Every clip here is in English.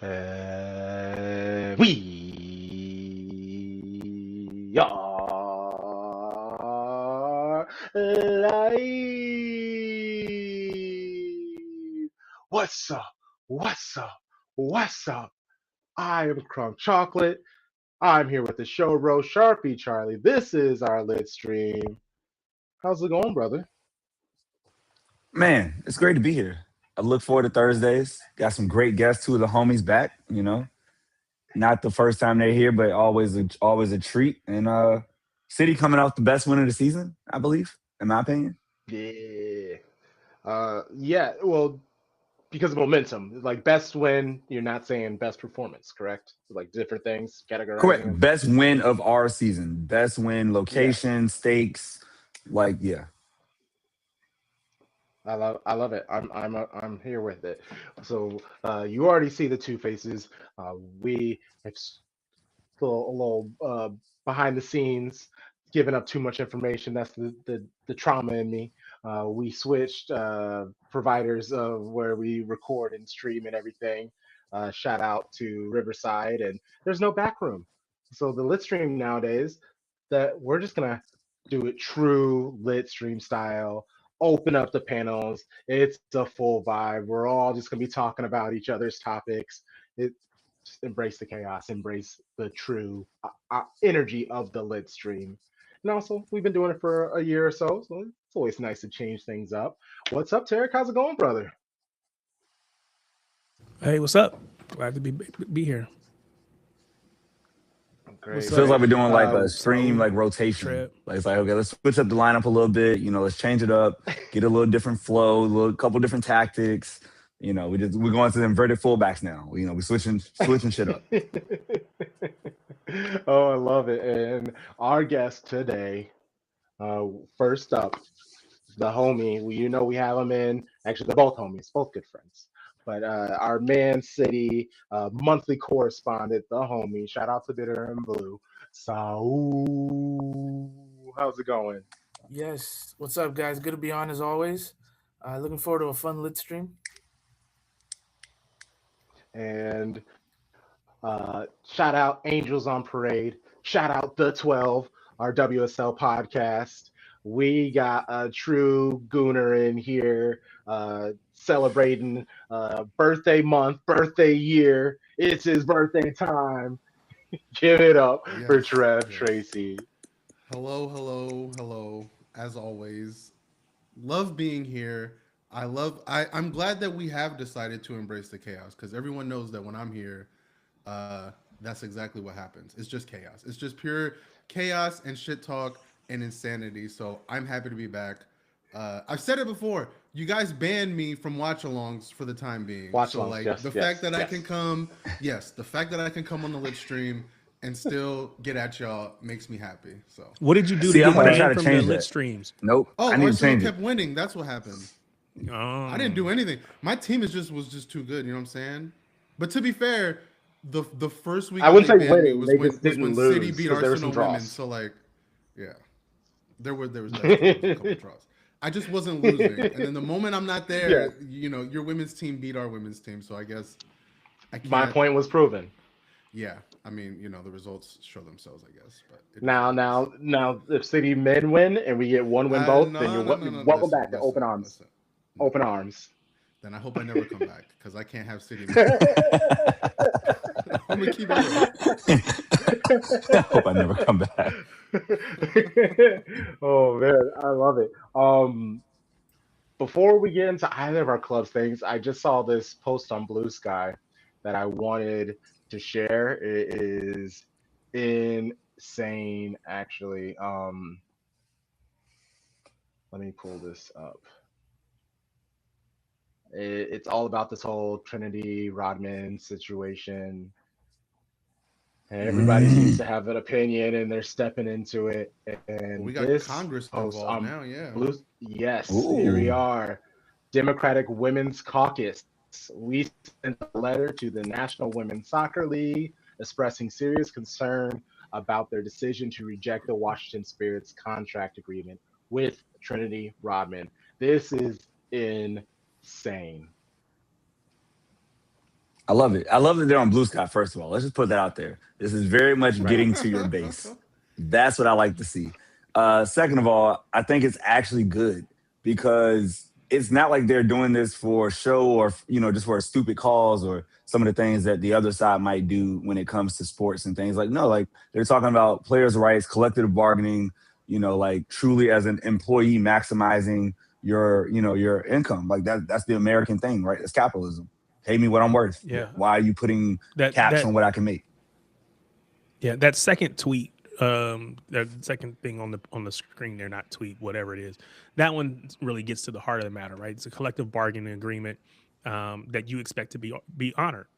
We are live. What's up? What's up? What's up? I am Crumb Chocolate. I'm here with the show bro, Sharpie Charlie. This is our lit stream. How's it going, brother? Man, it's great to be here. I look forward to Thursdays. Got some great guests, two of the homies back, Not the first time they're here, but always a treat. And City coming off the best win of the season, I believe, in my opinion. Yeah. Yeah, well, because of momentum. Like best win, you're not saying best performance, correct? Like different things, Correct. categorizing them. Best win of our season. Best win, Yes. location, stakes. Yeah. I love it. I'm here with it. So you already see the two faces. We have a little behind the scenes, giving up too much information. That's the trauma in me. We switched providers of where we record and stream and everything. Shout out to Riverside, and there's no back room. So the lit stream nowadays, that we're just gonna do it true lit stream style. Open up the panels. It's a full vibe. We're all just gonna be talking about each other's topics. It just embrace the chaos, embrace the true energy of the lit stream. And also, we've been doing it for a year or so it's always nice to change things up. What's up, Tarek? How's it going, brother? Hey, what's up? Glad to be here. Great, What's Feels up, like great. we're doing like a stream Saul, like rotation. Treb? Like it's like, okay, let's switch up the lineup a little bit, let's change it up, get a little different flow, a little couple different tactics. We're going to the inverted fullbacks now. We switching shit up. Oh, I love it. And our guest today, uh, first up, the homie. We have him in. Actually, they're both homies, both good friends. But our Man City monthly correspondent, the homie. Shout out to Bitter and Blue. Saul, how's it going? Yes. What's up, guys? Good to be on as always. Looking forward to a fun lit stream. And shout out Angels on Parade. Shout out the 12, our WSL podcast. We got a true gooner in here celebrating birthday month, birthday year. It's his birthday time. Give it up for Yes, Treb yes. Tracy. Hello, hello, hello. As always, love being here. I'm glad that we have decided to embrace the chaos because everyone knows that when I'm here, that's exactly what happens. It's just chaos. It's just pure chaos and shit talk and insanity. So I'm happy to be back. I've said it before. You guys banned me from watch-alongs for the time being. Watch So longs. like Yes, the fact yes, that I can yes. come, yes, the fact that I can come on the lit stream and still get at y'all makes me happy. So. What did you do to See, I'm get gonna try banned to from your change lit that. streams? Nope, I Oh, need to Arsenal change it. kept winning. That's what happened. I didn't Um, do anything. My team was just too good. You know what I'm saying? But to be fair, the first week I that wouldn't they say banned me winning. was They when just didn't City lose beat because there were some Arsenal women. draws. So like, yeah, there was that's true. There was a couple draws. I just wasn't losing. And then the moment I'm not Yeah, there, your women's team beat our women's team. So I guess I my can't. point was proven. Yeah, I mean, the results show themselves. I guess, but it is what Now, it is. now, now, if City men win and we get one win both, then No, no, no, you're no. welcome Listen, back to open listen, arms. listen. No. Open arms. Then I hope I never come back because I can't have City men win. I'm gonna keep it real. I hope I never come back. Oh man, I love it. Before we get into either of our clubs things, I just saw this post on Blue Sky that I wanted to share. It is insane, actually. Let me pull this up. It's all about this whole Trinity Rodman situation. And everybody seems Mm. to have an opinion and they're stepping into it. Well, we And got this Congress post involved on now. Yeah. Blue, yes, here we Ooh. are. Democratic Women's Caucus. We sent a letter to the National Women's Soccer League expressing serious concern about their decision to reject the Washington Spirits contract agreement with Trinity Rodman. This is insane. I love it. I love that they're on Blue Sky. First of all, let's just put that out there. This is very much Right. getting to your base. That's what I like to see. Second of all, I think it's actually good because it's not like they're doing this for show or just for stupid calls or some of the things that the other side might do when it comes to sports and things. Like no, like they're talking about players' rights, collective bargaining. Like truly as an employee maximizing your income. Like that's the American thing, right? It's capitalism. Pay me what I'm worth. Yeah. Why are you putting That caps that on what I can make? Yeah, that second tweet, that second thing on the screen there, not tweet, whatever it is, that one really gets to the heart of the matter, right? It's a collective bargaining agreement that you expect to be honored,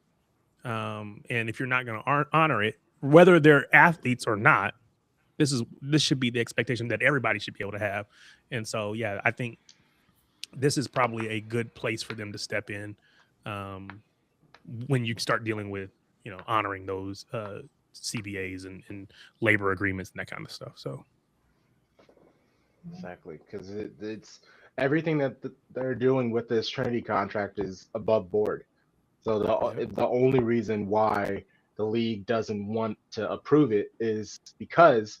and if you're not going to honor it, whether they're athletes or not, this should be the expectation that everybody should be able to have, and so yeah, I think this is probably a good place for them to step in when you start dealing with honoring those CBAs and labor agreements and that kind of stuff. So Exactly, because it's everything that they're doing with this Trinity contract is above board. So the only reason why the league doesn't want to approve it is because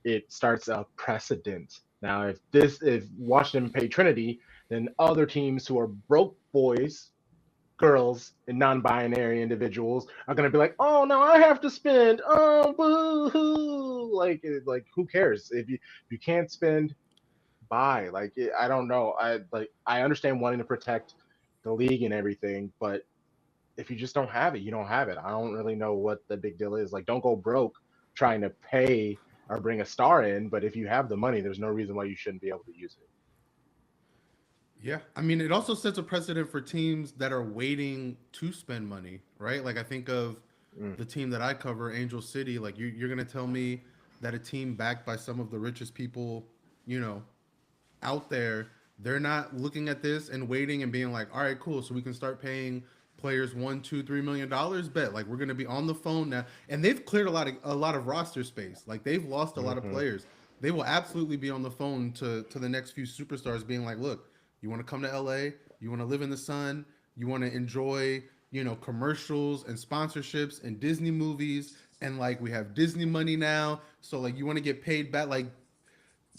it starts a precedent. Now, if Washington pay Trinity, then other teams who are broke boys, girls, and non-binary individuals are gonna be like, oh no, I have to spend. Oh, boo-hoo. Like who cares if you can't spend? Buy. I don't know. I understand wanting to protect the league and everything, but if you just don't have it, you don't have it. I don't really know what the big deal is. Like, don't go broke trying to pay or bring a star in, but if you have the money, there's no reason why you shouldn't be able to use it. Yeah, I mean, it also sets a precedent for teams that are waiting to spend money, right? Like I think of the team that I cover, Angel City. Like you're gonna tell me that a team backed by some of the richest people, you know, out there, they're not looking at this and waiting and being like, all right, cool, so we can start paying players $1, $2, $3 million. Bet like we're gonna be on the phone now, and they've cleared a lot of roster space. Like they've lost a lot of players. They will absolutely be on the phone to the next few superstars, being like, look, you want to come to LA, you want to live in the sun, you want to enjoy commercials and sponsorships and Disney movies, and like we have Disney money now, so like you want to get paid back. Like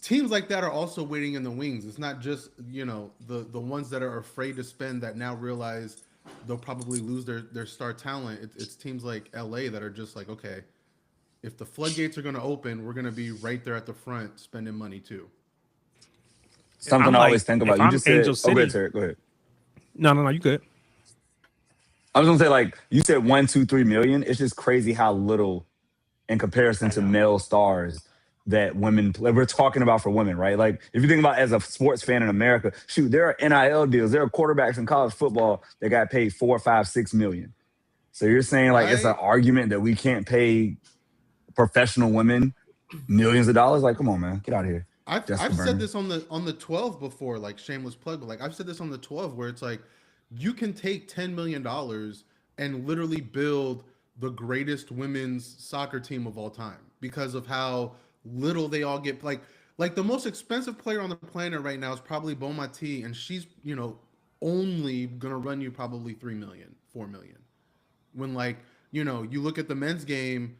teams like that are also waiting in the wings. It's not just the ones that are afraid to spend that now realize they'll probably lose their star talent. It's teams like LA that are just like, okay, if the floodgates are going to open, we're going to be right there at the front spending money too. Something I'm I like, always think about. if You I'm just said, Angel oh, go ahead, City, Tarek, go ahead. no, you good. I was gonna say, like, you said 1, 2, 3 million. It's just crazy how little in comparison I to know. male stars that women play. We're talking about for women, right? Like, if you think about as a sports fan in America, shoot, there are NIL deals. There are quarterbacks in college football that got paid 4, 5, 6 million. So you're saying like it's an I argument that we can't pay professional women millions of dollars? Like, come on, man, get out of here, Jessica I've said Berman. this on the 12 before, like shameless plug, but like I've said this on the 12 where it's like you can take $10 million and literally build the greatest women's soccer team of all time because of how little they all get. Like the most expensive player on the planet right now is probably Beaumont, and she's only gonna run you probably 3 million, 4 million. When like you look at the men's game,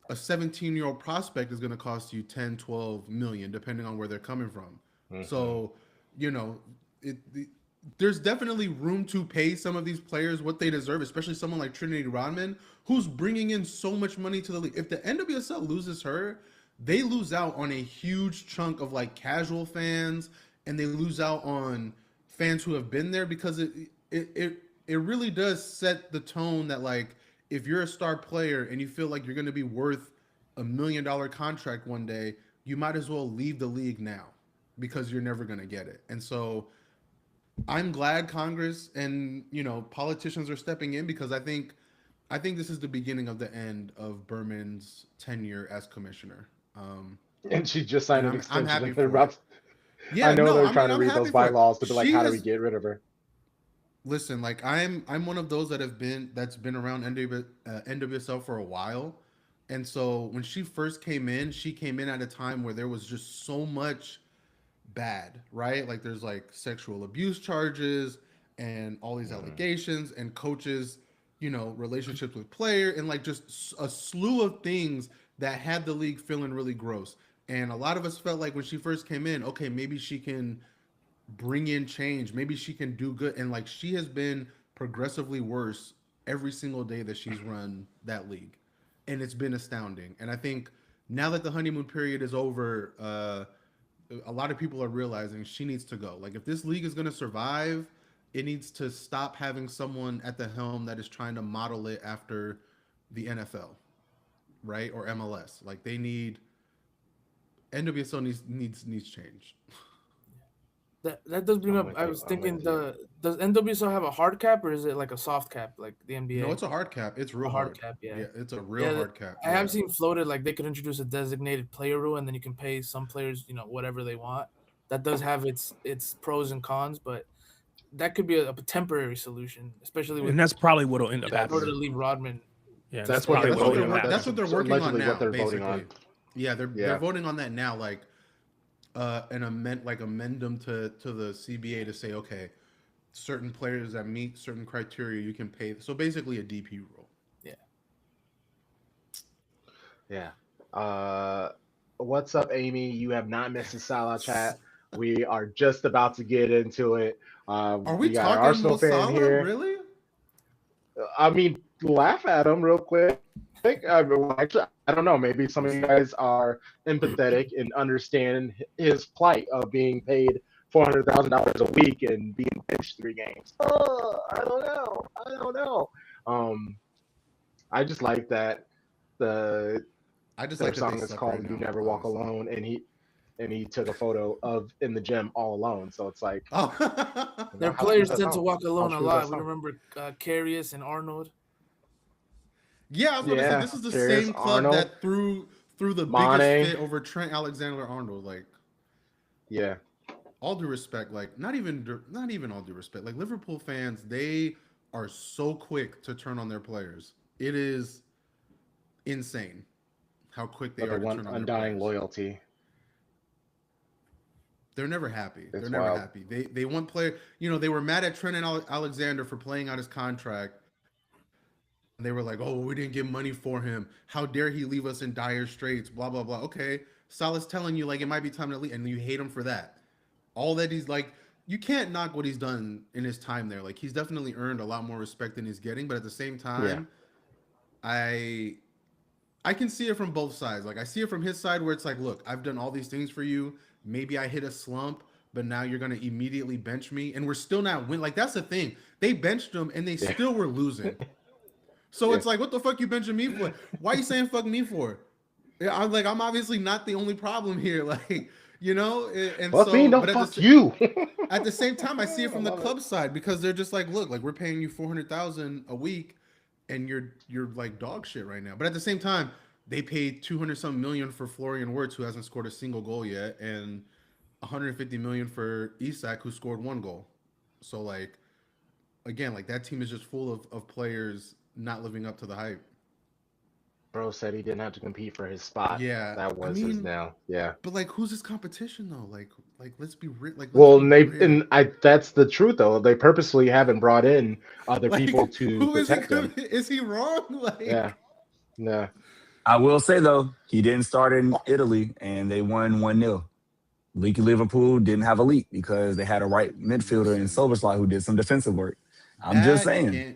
a 17-year-old prospect is going to cost you 10, 12 million depending on where they're coming from. Mm-hmm. So you know there's definitely room to pay some of these players what they deserve, especially someone like Trinity Rodman, who's bringing in so much money to the league. If the NWSL loses her, they lose out on a huge chunk of like casual fans, and they lose out on fans who have been there, because it really does set the tone that like if you're a star player and you feel like you're going to be worth $1 million contract one day, you might as well leave the league now because you're never going to get it. And so I'm glad Congress and politicians are stepping in, because I think this is the beginning of the end of Berman's tenure as commissioner. And she just And signed an I'm extension. happy And they're for it. about. I Yeah, know no, they're I mean trying to I'm read those happy for it. bylaws to be like, She how do we has get rid of her? Listen, like I'm one of those that's been around NWSL for a while, and so when she came in at a time where there was just so much bad, right? Like there's like sexual abuse charges and all these allegations, and coaches relationships with player and like just a slew of things that had the league feeling really gross. And a lot of us felt like when she first came in, okay, maybe she can bring in change. Maybe she can do good. And like she has been progressively worse every single day that she's run that league. And it's been astounding. And I think now that the honeymoon period is over, a lot of people are realizing she needs to go. Like if this league is going to survive, it needs to stop having someone at the helm that is trying to model it after the NFL, right? Or MLS. Like they need NWSL needs change. That does bring I'm up. with I you, was I'm thinking with you. does NWSL have a hard cap or is it like a soft cap like the NBA? No, it's a hard cap. It's real A hard hard. cap, yeah. Yeah, it's a real Yeah, hard cap. I Yeah. have seen floated like they could introduce a designated player rule and then you can pay some players, whatever they want. That does have its pros and cons, but that could be a temporary solution, especially with And that's probably what'll end up in order to happening. leave Rodman. Yeah, That's that's what probably they're that's what what'll they're end up that's happening. what they're working on allegedly now. what they're Basically, voting on. yeah, they're voting on that now. Like an amendum to the CBA to say, okay, certain players that meet certain criteria you can pay. So basically a DP rule. Yeah. What's up, Amy? You have not missed a Salah chat. We are just about to get into it. Are we got an talking Arsenal Mo fan Salah? here. Really? I mean, laugh at him real quick. Actually, I don't know. Maybe some of you guys are empathetic and understand his plight of being paid $400,000 a week and being benched 3 games. Oh, I don't know. I just like that their Like song that is suck called right "You now, Never Walk honestly. Alone," and he took a photo of in the gym all alone. So it's like, Oh. Their how players true is that tend to song? walk alone How a true is that lot. We song? remember Karius and Arnold. Yeah, I was gonna say this is the Darius same club Arnold, that threw the biggest Mane. fit over Trent Alexander-Arnold. Like, Yeah, all due respect, like not even all due respect. Like Liverpool fans, they are so quick to turn on their players. It is insane how quick they but they are to want turn on their undying players. loyalty. They're never happy. It's They're never wild. happy. They want player. They were mad at Trent and Alexander for playing out his contract. And they were like, "Oh, we didn't get money for him. How dare he leave us in dire straits?" Blah blah blah. Okay, Salah's telling you like it might be time to leave, and you hate him for that. All that he's like, you can't knock what he's done in his time there. Like he's definitely earned a lot more respect than he's getting, but at the same time, I can see it from both sides. Like I see it from his side where it's like, look, I've done all these things for you. Maybe I hit a slump, but now you're gonna immediately bench me, and we're still not win. Like that's the thing. They benched him, and they still were losing. So it's like, what the fuck you benching me for? Why are you saying fuck me for? I'm obviously not the only problem here. Like, and Well, so, me, no, but fuck you. at the same time, I see it from the love club side because they're just like, look, like we're paying you $400,000 a week, and you're like dog shit right now. But at the same time, they paid 200-something million for Florian Wirtz, who hasn't scored a single goal yet, and 150 million for Isak, who scored 1 goal. So like, again, like that team is just full of players not living up to the hype. Bro said he didn't have to compete for his spot. Yeah, That was his now. Yeah. But like, who's his competition though? Like let's be real. Like, Well, let's be real. that's the truth though. They purposely haven't brought in other Like, people to who is protect him. Is he wrong? Like, Yeah. I will say though, he didn't start in Italy and they won 1-0. Leaky Liverpool didn't have a leak because they had a right midfielder in Soberslot who did some defensive work. I'm just saying.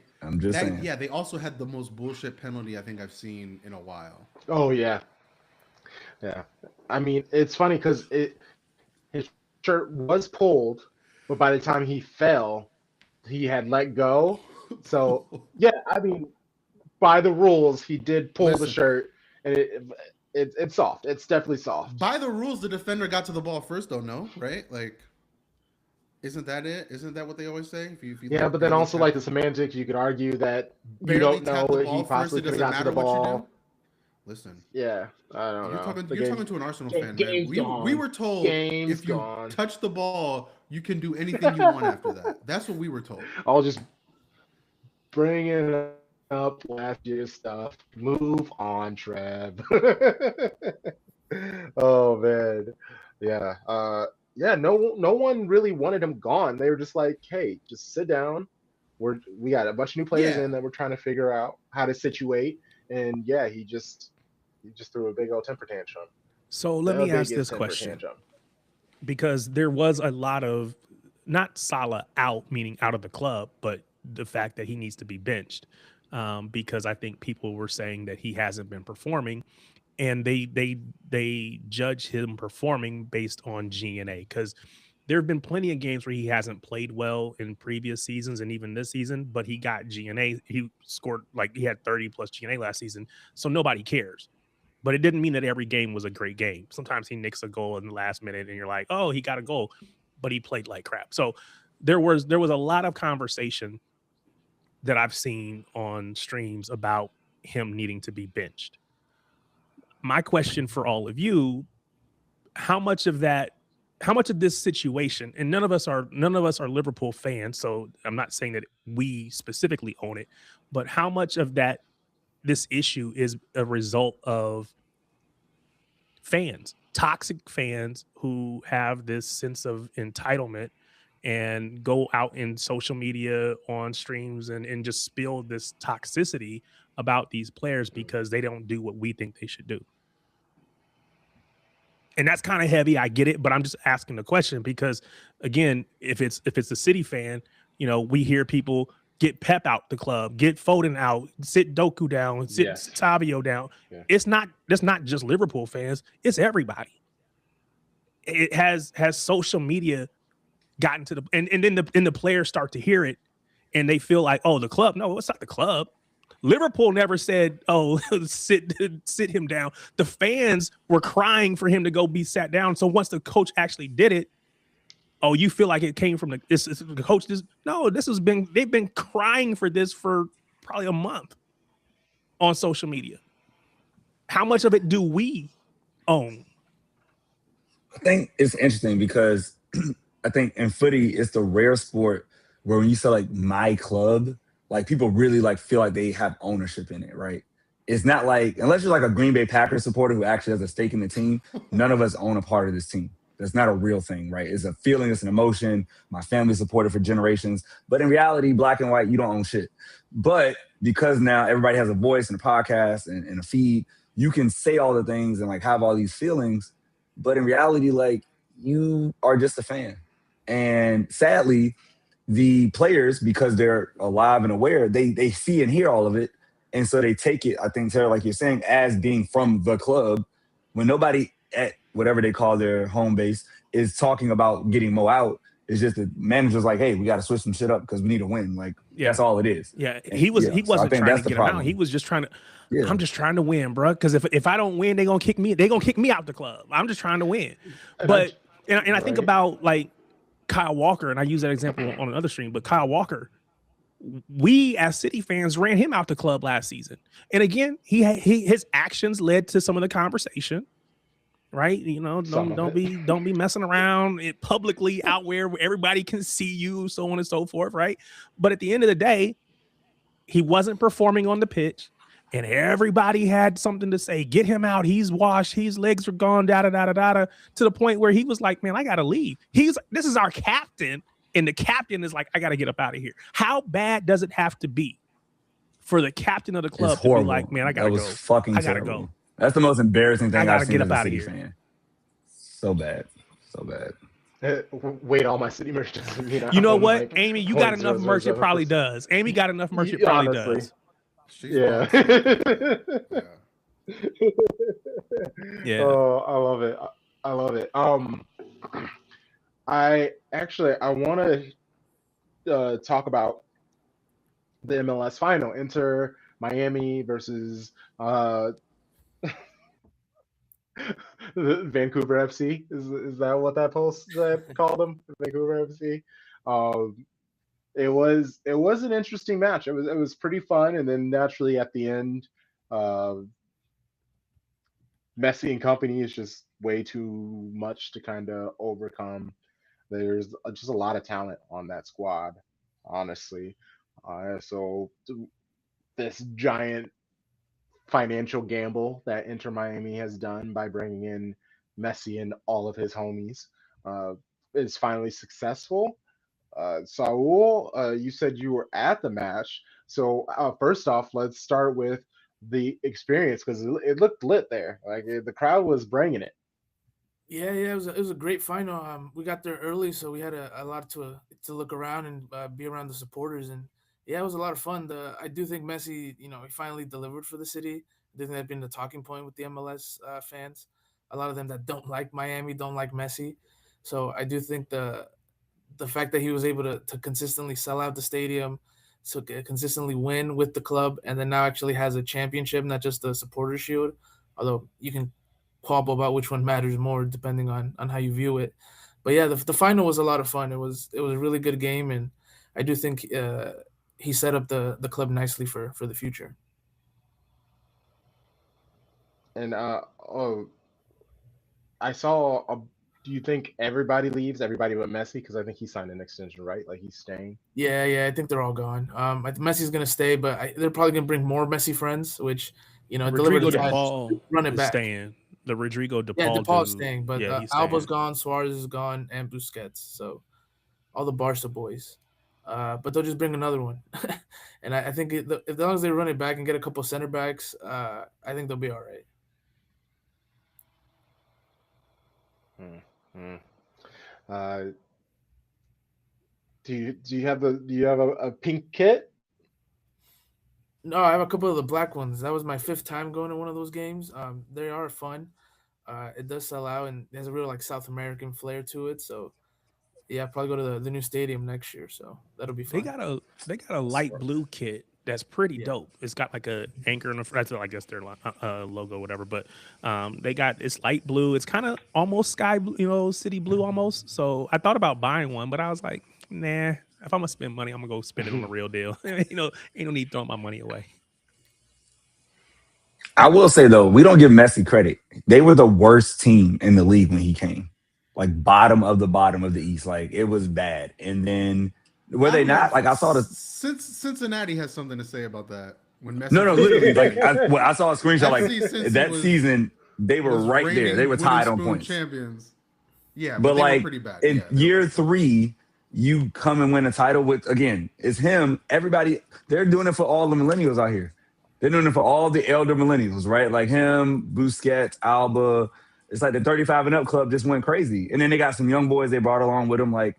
Yeah, they also had the most bullshit penalty I think I've seen in a while. Oh yeah. Yeah. I mean, it's funny because his shirt was pulled, but by the time he fell, he had let go. So yeah, I mean, by the rules, he did pull the shirt, and it's soft. It's definitely soft. By the rules, the defender got to the ball first, though. No, right? Like, isn't that it? Isn't that what they always say? If you Yeah, but then also like the semantics, you could argue that you don't know if he possibly could have got to the ball. Listen. Yeah, I don't know. You're talking to an Arsenal fan, man. We were told if you touch the ball, you can do anything you want after that. That's what we were told. I'll just bring it up last year's stuff. Move on, Treb. Oh man, yeah. Yeah, no one really wanted him gone. They were just like, hey, just sit down, we got a bunch of new players Yeah. in that we're trying to figure out how to situate. And yeah, he just threw a big old temper tantrum. So let The me ask biggest this temper question, tantrum. because there was a lot of not Salah out, meaning out of the club, but the fact that he needs to be benched, because I think people were saying that he hasn't been performing, and they judge him performing based on GNA, because there have been plenty of games where he hasn't played well in previous seasons and even this season, but he got GNA. He scored, like, he had 30 plus GNA last season, so nobody cares. But it didn't mean that every game was a great game. Sometimes he nicks a goal in the last minute and you're like, oh, he got a goal, but he played like crap. So there was a lot of conversation that I've seen on streams about him needing to be benched. My question for all of you, how much of this situation, and none of us are Liverpool fans, so I'm not saying that we specifically own it, but how much of this issue is a result of fans, toxic fans who have this sense of entitlement and go out in social media, on streams, and just spill this toxicity about these players because they don't do what we think they should do? And that's kind of heavy, I get it, but I'm just asking the question because, again, if it's a City fan, we hear people get Pep out the club, get Foden out, sit Doku down, sit Savio down. Yeah. That's not just Liverpool fans, it's everybody. It has social media gotten to and then the players start to hear it and they feel like, oh, the club. No, it's not the club. Liverpool never said, oh, sit him down. The fans were crying for him to go be sat down. So once the coach actually did it, oh, you feel like it came from the coach? They've been crying for this for probably a month on social media. How much of it do we own? I think it's interesting because I think in footy, it's the rare sport where when you say like my club, like people really like feel like they have ownership in it, right? It's not like, unless you're like a Green Bay Packers supporter who actually has a stake in the team, none of us own a part of this team. That's not a real thing, right? It's a feeling, it's an emotion. My family supported for generations. But in reality, black and white, you don't own shit. But because now everybody has a voice and a podcast and a feed, you can say all the things and like have all these feelings. But in reality, like, you are just a fan. And sadly, the players, because they're alive and aware, they see and hear all of it. And so they take it, I think, Sarah, like you're saying, as being from the club, when nobody at whatever they call their home base is talking about getting Mo out. It's just the manager's like, hey, we got to switch some shit up because we need to win. Like, that's all it is. Yeah, And, he wasn't so trying to get him out. He was just trying to, I'm just trying to win, bro. Because if I don't win, they're going to kick me. They're going to kick me out the club. I'm just trying to win. But I think about like Kyle Walker, and I use that example on another stream, but Kyle Walker, we as City fans ran him out the club last season. And again, his actions led to some of the conversation. Right, don't be messing around publicly out where everybody can see you, so on and so forth. Right, but at the end of the day, he wasn't performing on the pitch, and everybody had something to say. Get him out. He's washed. His legs are gone. Da da da da da. To the point where he was like, "Man, I gotta leave." This is our captain, and the captain is like, "I gotta get up out of here." How bad does it have to be for the captain of the club to be like, "Man, I gotta go. Fucking I gotta terrible. go." That's the most embarrassing thing I've seen get as up a out of City here. fan. So bad. Wait, all my City merch doesn't mean You know own, what, like, Amy? You got enough merch. It probably 0.007%. does. Amy got enough merch. It probably does. She's Yeah. Yeah. Oh, I love it. I love it. I want to talk about the MLS final. Inter Miami versus Vancouver FC. Is that what that post called them? Vancouver FC. It was an interesting match. It was pretty fun, and then naturally at the end, Messi and company is just way too much to kind of overcome. There's just a lot of talent on that squad, honestly. So this giant financial gamble that Inter Miami has done by bringing in Messi and all of his homies is finally successful. Saul, you said you were at the match. So first off, let's start with the experience because it looked lit there. Like the crowd was bringing it. Yeah, it was a great final. We got there early, so we had a lot to look around and be around the supporters, and yeah, it was a lot of fun. I do think Messi, he finally delivered for the city. I think that's been the talking point with the MLS fans. A lot of them that don't like Miami don't like Messi, so I do think the fact that he was able to consistently sell out the stadium, so consistently win with the club, and then now actually has a championship, not just the supporter shield. Although you can quabble about which one matters more depending on how you view it. But yeah, the final was a lot of fun. It was a really good game, and I do think he set up the club nicely for the future. And oh, I saw. Do you think everybody leaves? Everybody but Messi? Because I think he signed an extension, right? Like he's staying. Yeah, I think they're all gone. I think Messi's gonna stay, but they're probably gonna bring more Messi friends, which deliver Rodrigo the tide, DePaul run it is back. staying. The Rodrigo Yeah, DePaul DePaul's dude, staying, but yeah, he's Alba's staying. gone, Suarez is gone, and Busquets. So all the Barca boys. But they'll just bring another one, and I think as long as they run it back and get a couple center backs, I think they'll be all right. Hmm. Hmm. Uh, do you have a pink kit? No, I have a couple of the black ones. That was my fifth time going to one of those games. They are fun. It does sell out, and there's a real like South American flair to it. So yeah, I'll probably go to the new stadium next year. So that'll be They fun. got a light blue kit that's pretty Yeah. dope. It's got like a anchor in the front. That's I guess their logo, whatever. But it's light blue. It's kind of almost sky blue, city blue almost. So I thought about buying one, but I was like, nah. If I'm gonna spend money, I'm gonna go spend it on the real deal. Ain't no need throwing my money away. I will say though, we don't give Messi credit. They were the worst team in the league when he came, like bottom of the East. Like it was bad. And then were I they don't know not? Like I saw the since Cincinnati has something to say about that when Messi. no, literally. Like I saw a screenshot. Like FC since he that was- season, they were was right there. reigning They were wooden tied on spoon points. champions. Yeah, But they like were pretty bad. in Yeah, they were year pretty bad. 3, you come and win a title with again. It's him. Everybody. They're doing it for all the millennials out here. They're doing it for all the elder millennials, right? Like him, Busquets, Alba. It's like the 35 and up club just went crazy. And then they got some young boys they brought along with them. Like,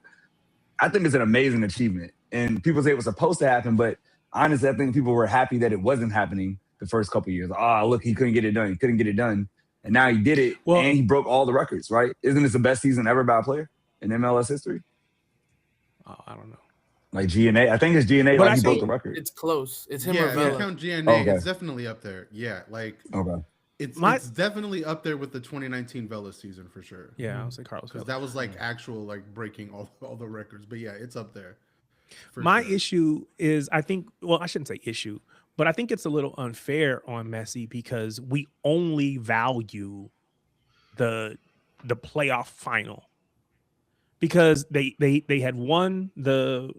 I think it's an amazing achievement. And people say it was supposed to happen, but honestly, I think people were happy that it wasn't happening the first couple of years. Oh, look, he couldn't get it done. He couldn't get it done. And now he did it, Well- and he broke all the records, right? Isn't this the best season ever by a player in MLS history? Oh, I don't know. Like GNA. I think it's GNA, But like I he broke think the record. It's close. It's him or Yeah, Vela. count GNA. Okay. It's definitely up there. Yeah, like Okay. it's definitely up there with the 2019 Vela season for sure. Yeah, I would say Carlos. Because that was like actual like breaking all the records. But yeah, it's up there. for My sure. issue is I think, well, I shouldn't say issue, but I think it's a little unfair on Messi because we only value the playoff final because they had won the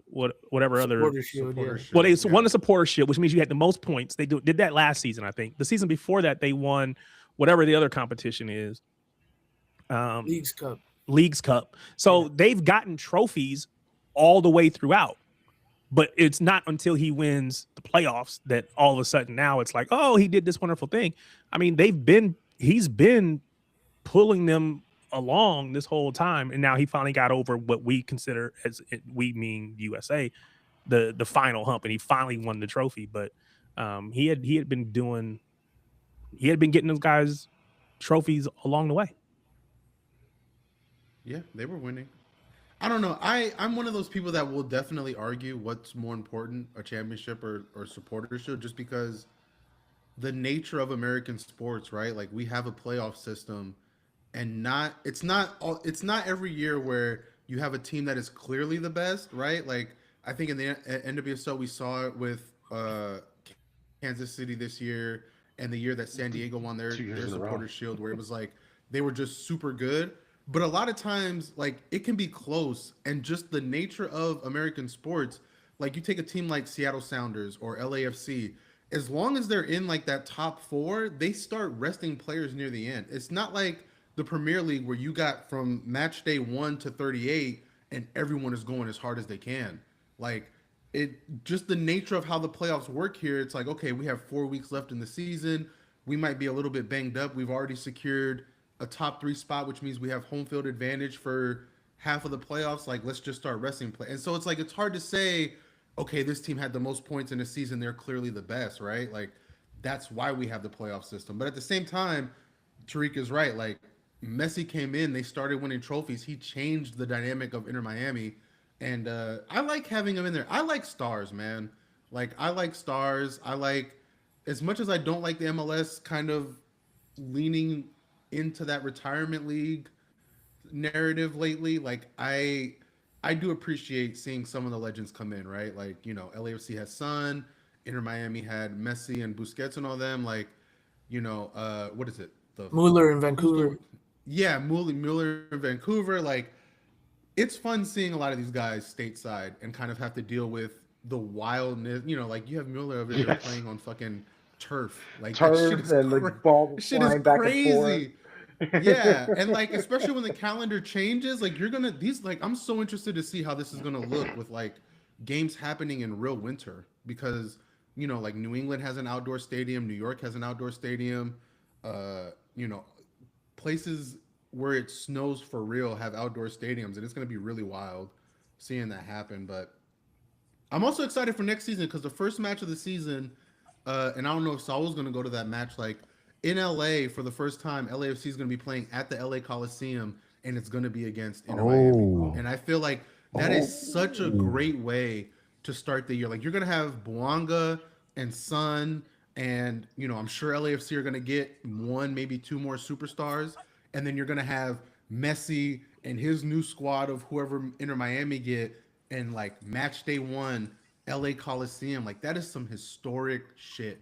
whatever other Supporter Shield, Supporter yeah. Shield, well, they yeah. won the supporter shield, which means you had the most points. They did that last season, I think. The season before that, they won whatever the other competition is. Leagues Cup. So they've gotten trophies all the way throughout. But it's not until he wins the playoffs that all of a sudden now it's like, oh, he did this wonderful thing. I mean, he's been pulling them along this whole time, and now he finally got over what we consider, as we mean USA, the final hump, and he finally won the trophy. But he had been getting those guys trophies along the way. Yeah, they were winning. I don't know. I'm one of those people that will definitely argue what's more important, a championship or supporter shield, just because the nature of American sports, right? Like we have a playoff system, and it's not every year where you have a team that is clearly the best, right? Like I think in the NWSL we saw it with Kansas City this year, and the year that San Diego won their supporter shield, where it was like they were just super good. But a lot of times, like it can be close, and just the nature of American sports, like you take a team like Seattle Sounders or LAFC, as long as they're in like that top 4, they start resting players near the end. It's not like the Premier League where you got from match day 1 to 38, and everyone is going as hard as they can. Like just the nature of how the playoffs work here. It's like, okay, we have 4 weeks left in the season. We might be a little bit banged up. We've already secured a top 3 spot, which means we have home field advantage for half of the playoffs. Like, let's just start resting play. And so it's like, it's hard to say, okay, this team had the most points in the season. They're clearly the best, right? Like, that's why we have the playoff system. But at the same time, Tariq is right. Like, Messi came in, they started winning trophies. He changed the dynamic of Inter Miami. And I like having him in there. I like stars, man. Like, I like stars. I like, as much as I don't like the MLS kind of leaning into that retirement league narrative lately, like I do appreciate seeing some of the legends come in, right? Like, you know, LAFC has Son, Inter Miami had Messi and Busquets and all them. Like, you know, what is it? Mueller in Vancouver. Yeah, Mueller in Vancouver. Like, it's fun seeing a lot of these guys stateside and kind of have to deal with the wildness. You know, like you have Mueller over there playing on fucking turf. Like, turf that shit is and the ball shit flying is back crazy. and forth. Yeah, and like especially when the calendar changes, like I'm so interested to see how this is gonna look with like games happening in real winter, because you know, like New England has an outdoor stadium, New York has an outdoor stadium, you know, places where it snows for real have outdoor stadiums, and it's gonna be really wild seeing that happen. But I'm also excited for next season because the first match of the season, and I don't know if Saul's gonna go to that match, like in LA for the first time, LAFC is going to be playing at the LA Coliseum, and it's going to be against Inter Miami. And I feel like that is such a great way to start the year. Like, you're going to have Bouanga and Son, and, you know, I'm sure LAFC are going to get 1, maybe 2 more superstars. And then you're going to have Messi and his new squad of whoever Inter Miami get, and like match day 1, LA Coliseum. Like, that is some historic shit.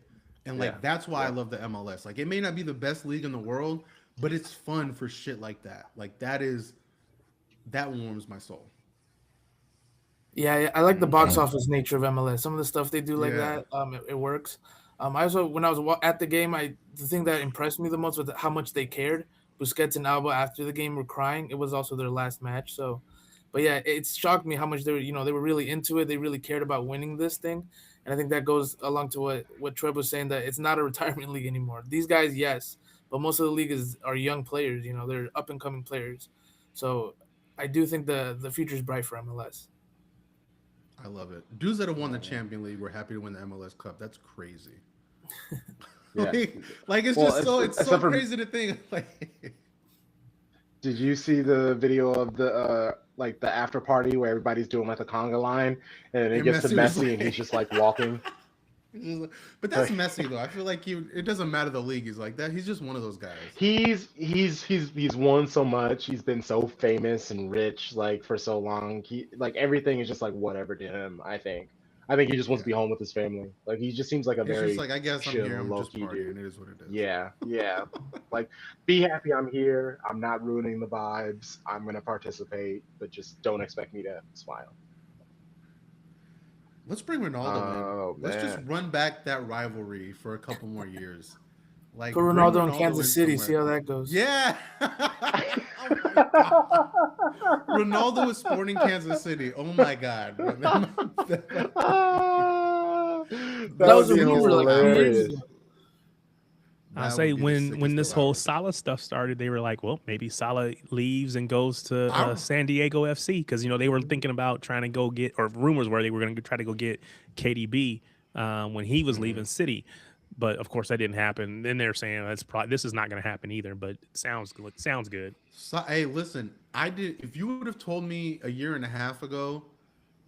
And like that's why I love the MLS. Like, it may not be the best league in the world, but it's fun for shit like that. Like, that warms my soul. Yeah, I like the box office nature of MLS. Some of the stuff they do like that, it works. I also, when I was at the game, the thing that impressed me the most was how much they cared. Busquets and Alba after the game were crying. It was also their last match, so. But yeah, it shocked me how much they were really into it. They really cared about winning this thing, and I think that goes along to what Treb was saying, that it's not a retirement league anymore. These guys, yes, but most of the league are young players. You know, they're up and coming players. So I do think the future is bright for MLS. I love it. Dudes that have won the Champion League were happy to win the MLS Cup. That's crazy. like it's so crazy to think. Like, did you see the video of the the after party where everybody's doing like the conga line, and it gets to Messi and he's just like walking? But that's Messi though. I feel like it doesn't matter the league he's like that. He's just one of those guys. He's won so much. He's been so famous and rich like for so long. He like everything is just like whatever to him. I think he just wants to be home with his family. Like, he just seems like it's very just like, I guess chill, I'm here, I'm just low-key dude. partying. It is what it is. Yeah. Like, be happy I'm here. I'm not ruining the vibes. I'm gonna participate, but just don't expect me to smile. Let's bring Ronaldo in. Let's just run back that rivalry for a couple more years. Like, put Ronaldo in Kansas City, see how that goes. Yeah. Oh my God. Ronaldo is sporting Kansas City. Oh my God. That was a rumor like 2 years ago. I say when this whole Salah stuff started, they were like, well, maybe Salah leaves and goes to San Diego FC, because, you know, they were thinking about trying to go get, or rumors were they were going to try to go get KDB when he was leaving City. But of course that didn't happen. Then they're saying this is not going to happen either, but it sounds good. So, hey, listen, if you would have told me a year and a half ago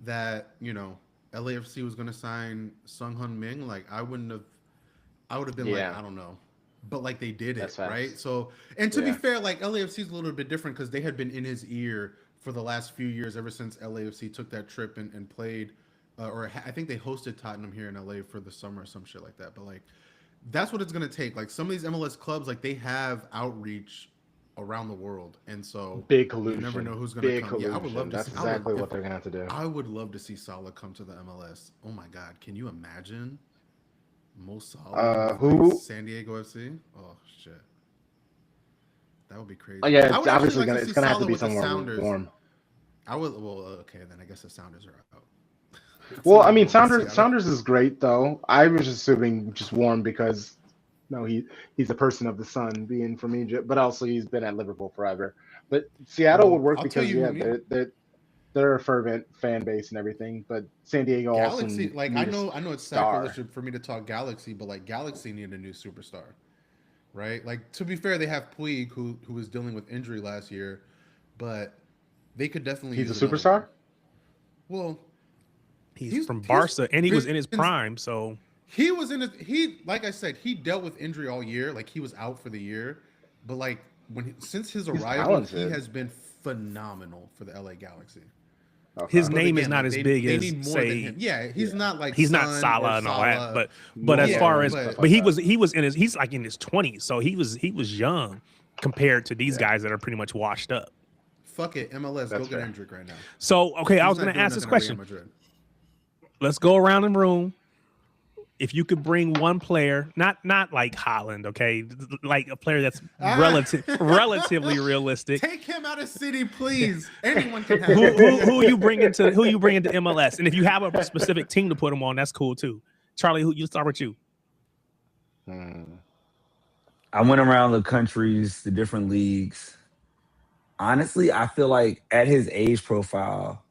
that, you know, LAFC was going to sign Sung Hun Min, like, I would have been like, I don't know. But like, they did it, right? So, and to be fair, like, LAFC is a little bit different because they had been in his ear for the last few years, ever since LAFC took that trip and played, or I think they hosted Tottenham here in LA for the summer or some shit like that. But like, that's what it's going to take. Like, some of these MLS clubs, like, they have outreach around the world, and so big collusion. You never know who's going to come. Collusion. Yeah, I would love to. That's exactly what they're going to have to do. I would love to see Salah come to the MLS. Oh my God, can you imagine Mo Salah? Who? San Diego FC. Oh shit, that would be crazy. Oh yeah, it's obviously it's going to have to be somewhere warm. I would. Well, okay, then I guess the Sounders are out. Well, I So, mean, Seattle. Saunders is great though. I was just assuming just warm because no, he's a person of the sun, being from Egypt, but also he's been at Liverpool forever. But Seattle would Well, work I'll tell because you yeah, who needs they're a fervent fan base and everything. But San Diego also Galaxy. Like I need a know it's star. sacrilege for me to talk Galaxy, but like Galaxy need a new superstar, right? Like to be fair, they have Puig who was dealing with injury last year, but they could definitely He's use a another one. superstar. Well, He's from Barca, and he was in his prime. So he was in he like I said, he dealt with injury all year. Like he was out for the year, but like since his He's arrival, he talented. has been phenomenal for the LA Galaxy. Okay. his But name again, is not like, as they big need as more say. than him. Yeah, he's not like He's not Son Salah or and all that, Salah. but as Yeah, far as but- but he was in his he's like in his 20s, so he was young compared to these Yeah. guys that are pretty much washed up. Fuck it, MLS, That's go get fair. Hendrick right now. So okay, I He's was not going to doing ask this nothing at Real question. Madrid. Let's go around the room. If you could bring one player, not like Holland, okay, like a player that's relatively realistic. Take him out of City, please. Anyone can have him. Who you bring into MLS, and if you have a specific team to put him on, that's cool too. Charlie, who you start with you? I went around the countries, the different leagues. Honestly, I feel like at his age profile,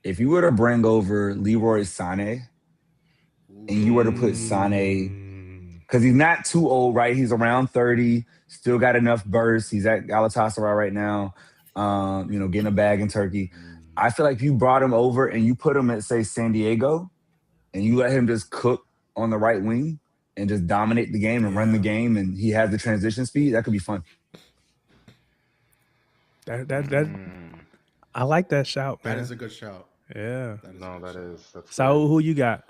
if you were to bring over Leroy Sané and you were to put Sané, because he's not too old, right? He's around 30, still got enough burst. He's at Galatasaray right now, getting a bag in Turkey. I feel like if you brought him over and you put him at, say, San Diego, and you let him just cook on the right wing and just dominate the game and run the game, and he has the transition speed, that could be fun. That I like that shout, man. That is a good shout. Yeah. That's So who you got?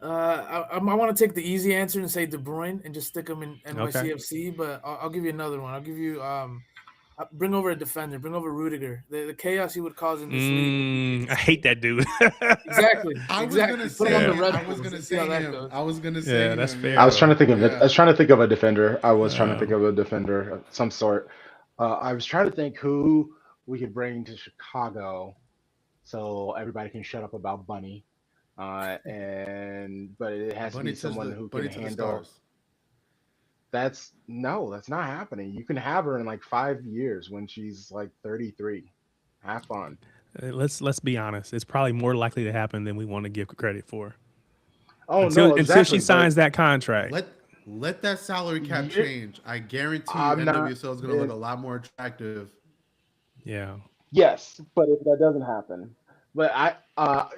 I want to take the easy answer and say De Bruyne and just stick him in NYCFC, Okay. but I'll give you another one. I'll give you bring over a defender, bring over Rudiger. The chaos he would cause in this league. I hate that dude. Exactly. I was exactly. gonna Put him on the say. Red I was Bulls gonna and see say how that him. goes. I was gonna say. Yeah, that's him, fair. yeah. I was trying to think of it. Yeah. I was trying to think of a defender. I was trying to think of a defender of some sort. I was trying to think who we could bring to Chicago, so everybody can shut up about Bunny. But it has to Bunny be someone who can to the handle. stars. That's not happening. You can have her in like 5 years when she's like 33. Have fun. Let's be honest. It's probably more likely to happen than we want to give credit for. Oh until no! Exactly, she signs that contract. Let that salary cap Yeah. change. I guarantee you, I'm not- NWSL is going to look a lot more attractive. Yeah. Yes, but if that doesn't happen,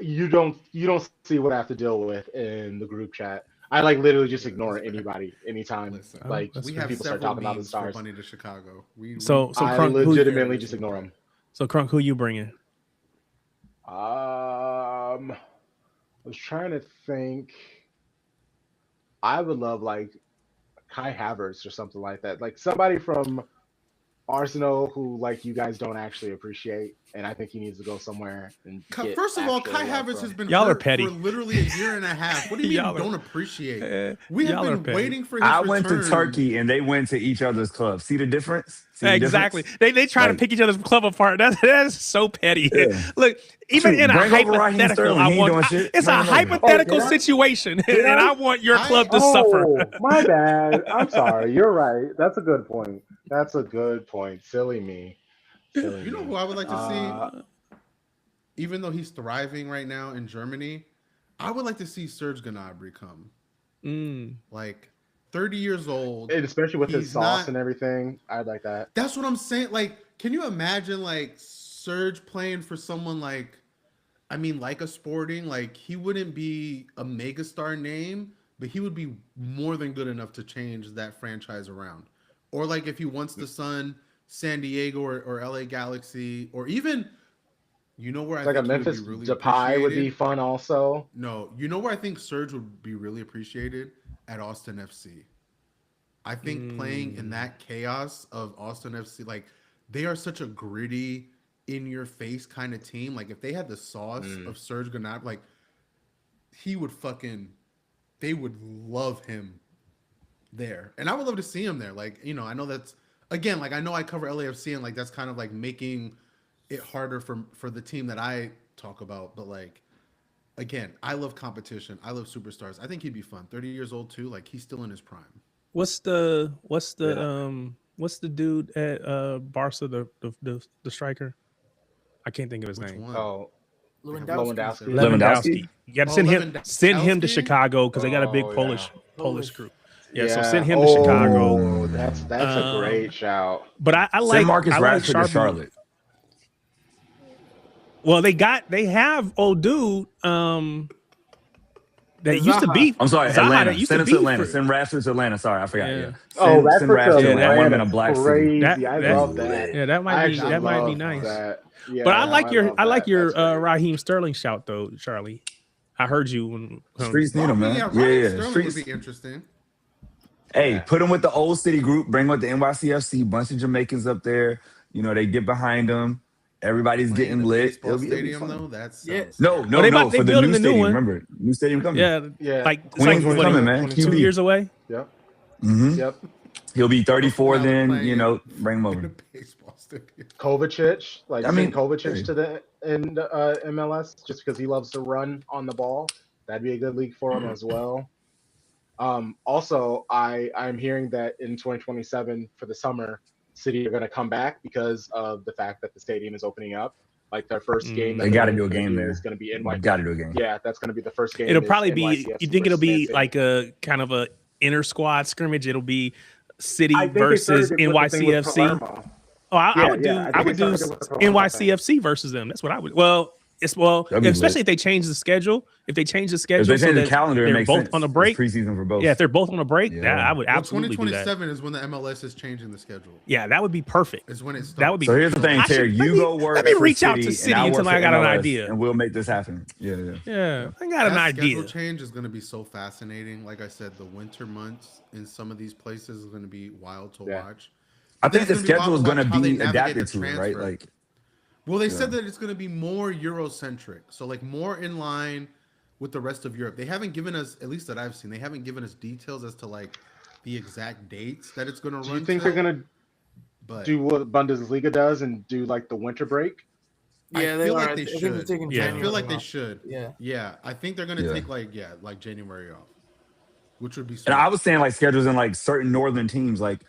you don't see what I have to deal with in the group chat. I like literally just ignore anybody anytime. Listen, Like that's we fair. have people start several talking about the memes for stars. Bunny to Chicago. So I Crunk, legitimately just ignore them. So Crunk, who you bringing? I was trying to think. I would love like Kai Havertz or something like that. Like somebody from Arsenal who like you guys don't actually appreciate, and I think he needs to go somewhere and get First of all, actual Kai love Havertz from. has been Y'all are hurt petty. for literally a year and a half. What do you mean Y'all are- don't appreciate? We have y'all are been petty. waiting for his I went to return. Turkey and they went to each other's clubs. See the difference? See the Exactly. difference? They try to Like- pick each other's club apart. That's so petty. Yeah. Look, even Shoot, in a bring over Raheem hypothetical, Sterling. I He ain't want doing shit. it's Bring a him over. hypothetical Oh, did I? situation, Did and I? I want your club to suffer. My bad. I'm sorry. You're right. That's a good point. Silly me. You know who I would like to see? Even though he's thriving right now in Germany, I would like to see Serge Gnabry come. Like 30 years old. And especially with his He's sauce not- and everything. I'd like that. That's what I'm saying. Like, can you imagine like Serge playing for someone like a Sporting? Like, he wouldn't be a megastar name, but he would be more than good enough to change that franchise around. Or like if he wants to son San Diego or LA Galaxy, or even, you know where I Like think a Memphis he would be really Depay would be appreciated? fun also. No, you know where I think Serge would be really appreciated? At Austin FC. I think playing in that chaos of Austin FC, like they are such a gritty, in your face kind of team. Like if they had the sauce of Serge Gnabry, like they would love him there. And I would love to see him there. Like, I know that's, again, like I know I cover LAFC and like that's kind of like making it harder for the team that I talk about. But like, again, I love competition. I love superstars. I think he'd be fun. 30 years old too. Like he's still in his prime. What's the dude at Barca, the striker? I can't think of his Which name. one? Oh, Lewandowski. Lewandowski. You got to send him to Lewandowski? Chicago because they got a big Oh, Polish group. Yeah, so send him to Oh, Chicago. That's a great shout. But I like Send Marcus I like Rashford to Charlotte. Well, they have old dude that used to be. I'm sorry, Zaha Atlanta. that used Send to him to be Atlanta. for- Send Rashford to Atlanta. Sorry, I forgot. Yeah. Yeah. Oh, Send Rashford to Atlanta. I want him in a black city. crazy. That- I that- love that. Yeah, that might be love nice. that. Yeah, But I like your love that. Raheem Sterling shout though, Charlie. I heard you when Streets need him, man. Yeah, Yeah. Sterling Streets. would be interesting. Hey, put him with the old city group. Bring with the NYCFC. Bunch of Jamaicans up there. You know, they get behind them. Everybody's Playing getting the lit. baseball It'll be stadium fun. though. That's Yeah. No, they for the building new the new stadium. one. Remember, new stadium coming. Yeah. like it's Queens like was coming, man. 2 QB. years away. Yep. Mm-hmm. Yep. He'll be 34 Now they're then. playing You know, bring him in a over. baseball stadium. Kovacic, I mean, Kovacic hey. to the MLS just because he loves to run on the ball. That'd be a good league for him as well. Also, I'm hearing that in 2027 for the summer, City are going to come back because of the fact that the stadium is opening up. Like their first game, They got to do a game there. Is going to be NYCFC. Got to do a game. Yeah, that's going to be the first game. It'll is probably be. NYCFC You think it'll versus be Man City. like a kind of a inter squad scrimmage? It'll be City I think they versus started with the thing with NYCFC. Palermo. Oh, I Yeah, would yeah, do. I I think would do they started with the Palermo NYCFC versus them. That's what I would. That'd be especially if they change the schedule. If they change the schedule, If they so change the that calendar, it they're makes both sense. on a break. It's preseason for both. Yeah, if they're both on a break, Yeah. I would Well, absolutely do that. 2027 is when the MLS is changing the schedule. Yeah, that would be perfect. Is when it starts. That would be. So here's the thing, I should- Terry. let You me- go work. let me for reach out to and City I'll until work I for got an MLS, idea. and we'll make this happen. Yeah. Yeah, I got an That idea. schedule change is going to be so fascinating. Like I said, the winter months in some of these places is going to be wild to Yeah. watch. I think It's the gonna be schedule is wild going to how they be navigate adapted the to it, right? transfer. Like, Well, they said that it's going to be more Eurocentric, so like more in line with the rest of Europe. They haven't given us, at least that I've seen, they haven't given us details as to like the exact dates that it's going to Do run. you think till, they're going to but do what Bundesliga does and do like the winter break? Yeah, I they feel are. like I they think they're should. taking Yeah. I January feel like they off. should. Yeah. Yeah, I think they're going to Yeah. take like January off, which would be. and I was saying like schedules in like certain northern teams, like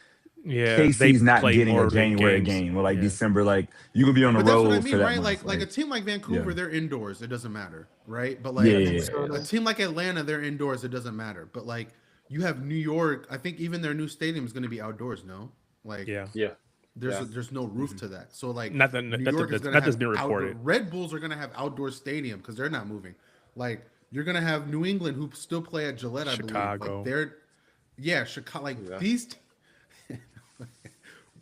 Yeah, KC's not play getting more a January games. game or like Yeah. December. Like you could be on the But that's road what I for mean, that right? month. Like a team like Vancouver, yeah. they're indoors. It doesn't matter, right? But like Yeah. a team like Atlanta, they're indoors. It doesn't matter. But like you have New York. I think even their new stadium is going to be outdoors. No, like Yeah, Yeah. there's no roof to that. So like Not that- New that- York that- is gonna that have has been reported. Red Bulls are going to have outdoor stadium because they're not moving. Like you're going to have New England who still play at Gillette. I believe. Chicago. Like they're Chicago. Like Yeah. these.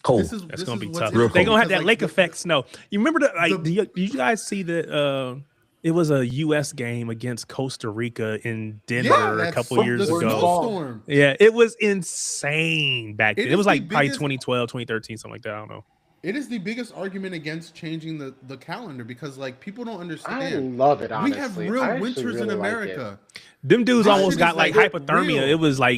Cold. that's gonna be what's tough. Real They're gonna have cold. because, that like, lake the- effect snow. You remember the- did you guys see that? It was a U.S. game against Costa Rica in Denver a that's couple years the ago. snowstorm. Yeah, it was insane back then. It It was is the like probably biggest- 2012, 2013, something like that. I don't know. It is the biggest argument against changing the calendar because like people don't I understand. love it, We honestly. have I real actually winters in really like it. America. Them dudes That almost shit got is, like like, hypothermia. real.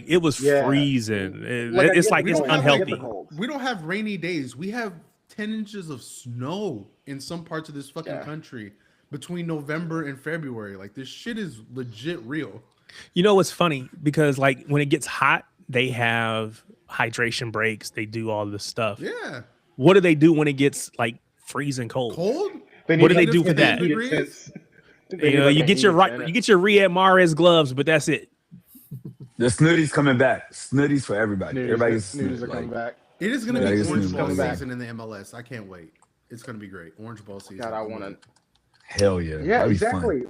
It was Yeah. freezing. Like, It's yeah, like we it's don't have unhealthy. the cold. We don't have rainy days. We have 10 inches of snow in some parts of this fucking Yeah. country between November and February. Like this shit is legit real. You know what's funny? Because like when it gets hot, they have hydration breaks. They do all this stuff. Yeah. What do they do when it gets like freezing cold? Cold? They What do need they do for that? Degrees? You know, you get your Riyad Mahrez gloves, but that's it. The Snooty's coming back. Snooty's for everybody. Everybody gets Snooties are Snooty. coming Like, back. It is gonna Yeah, be it's orange new. ball Coming back. season in the MLS. I can't wait. It's gonna be great. Orange ball season. God, I want to. hell yeah. Yeah, That'd be fun. exactly.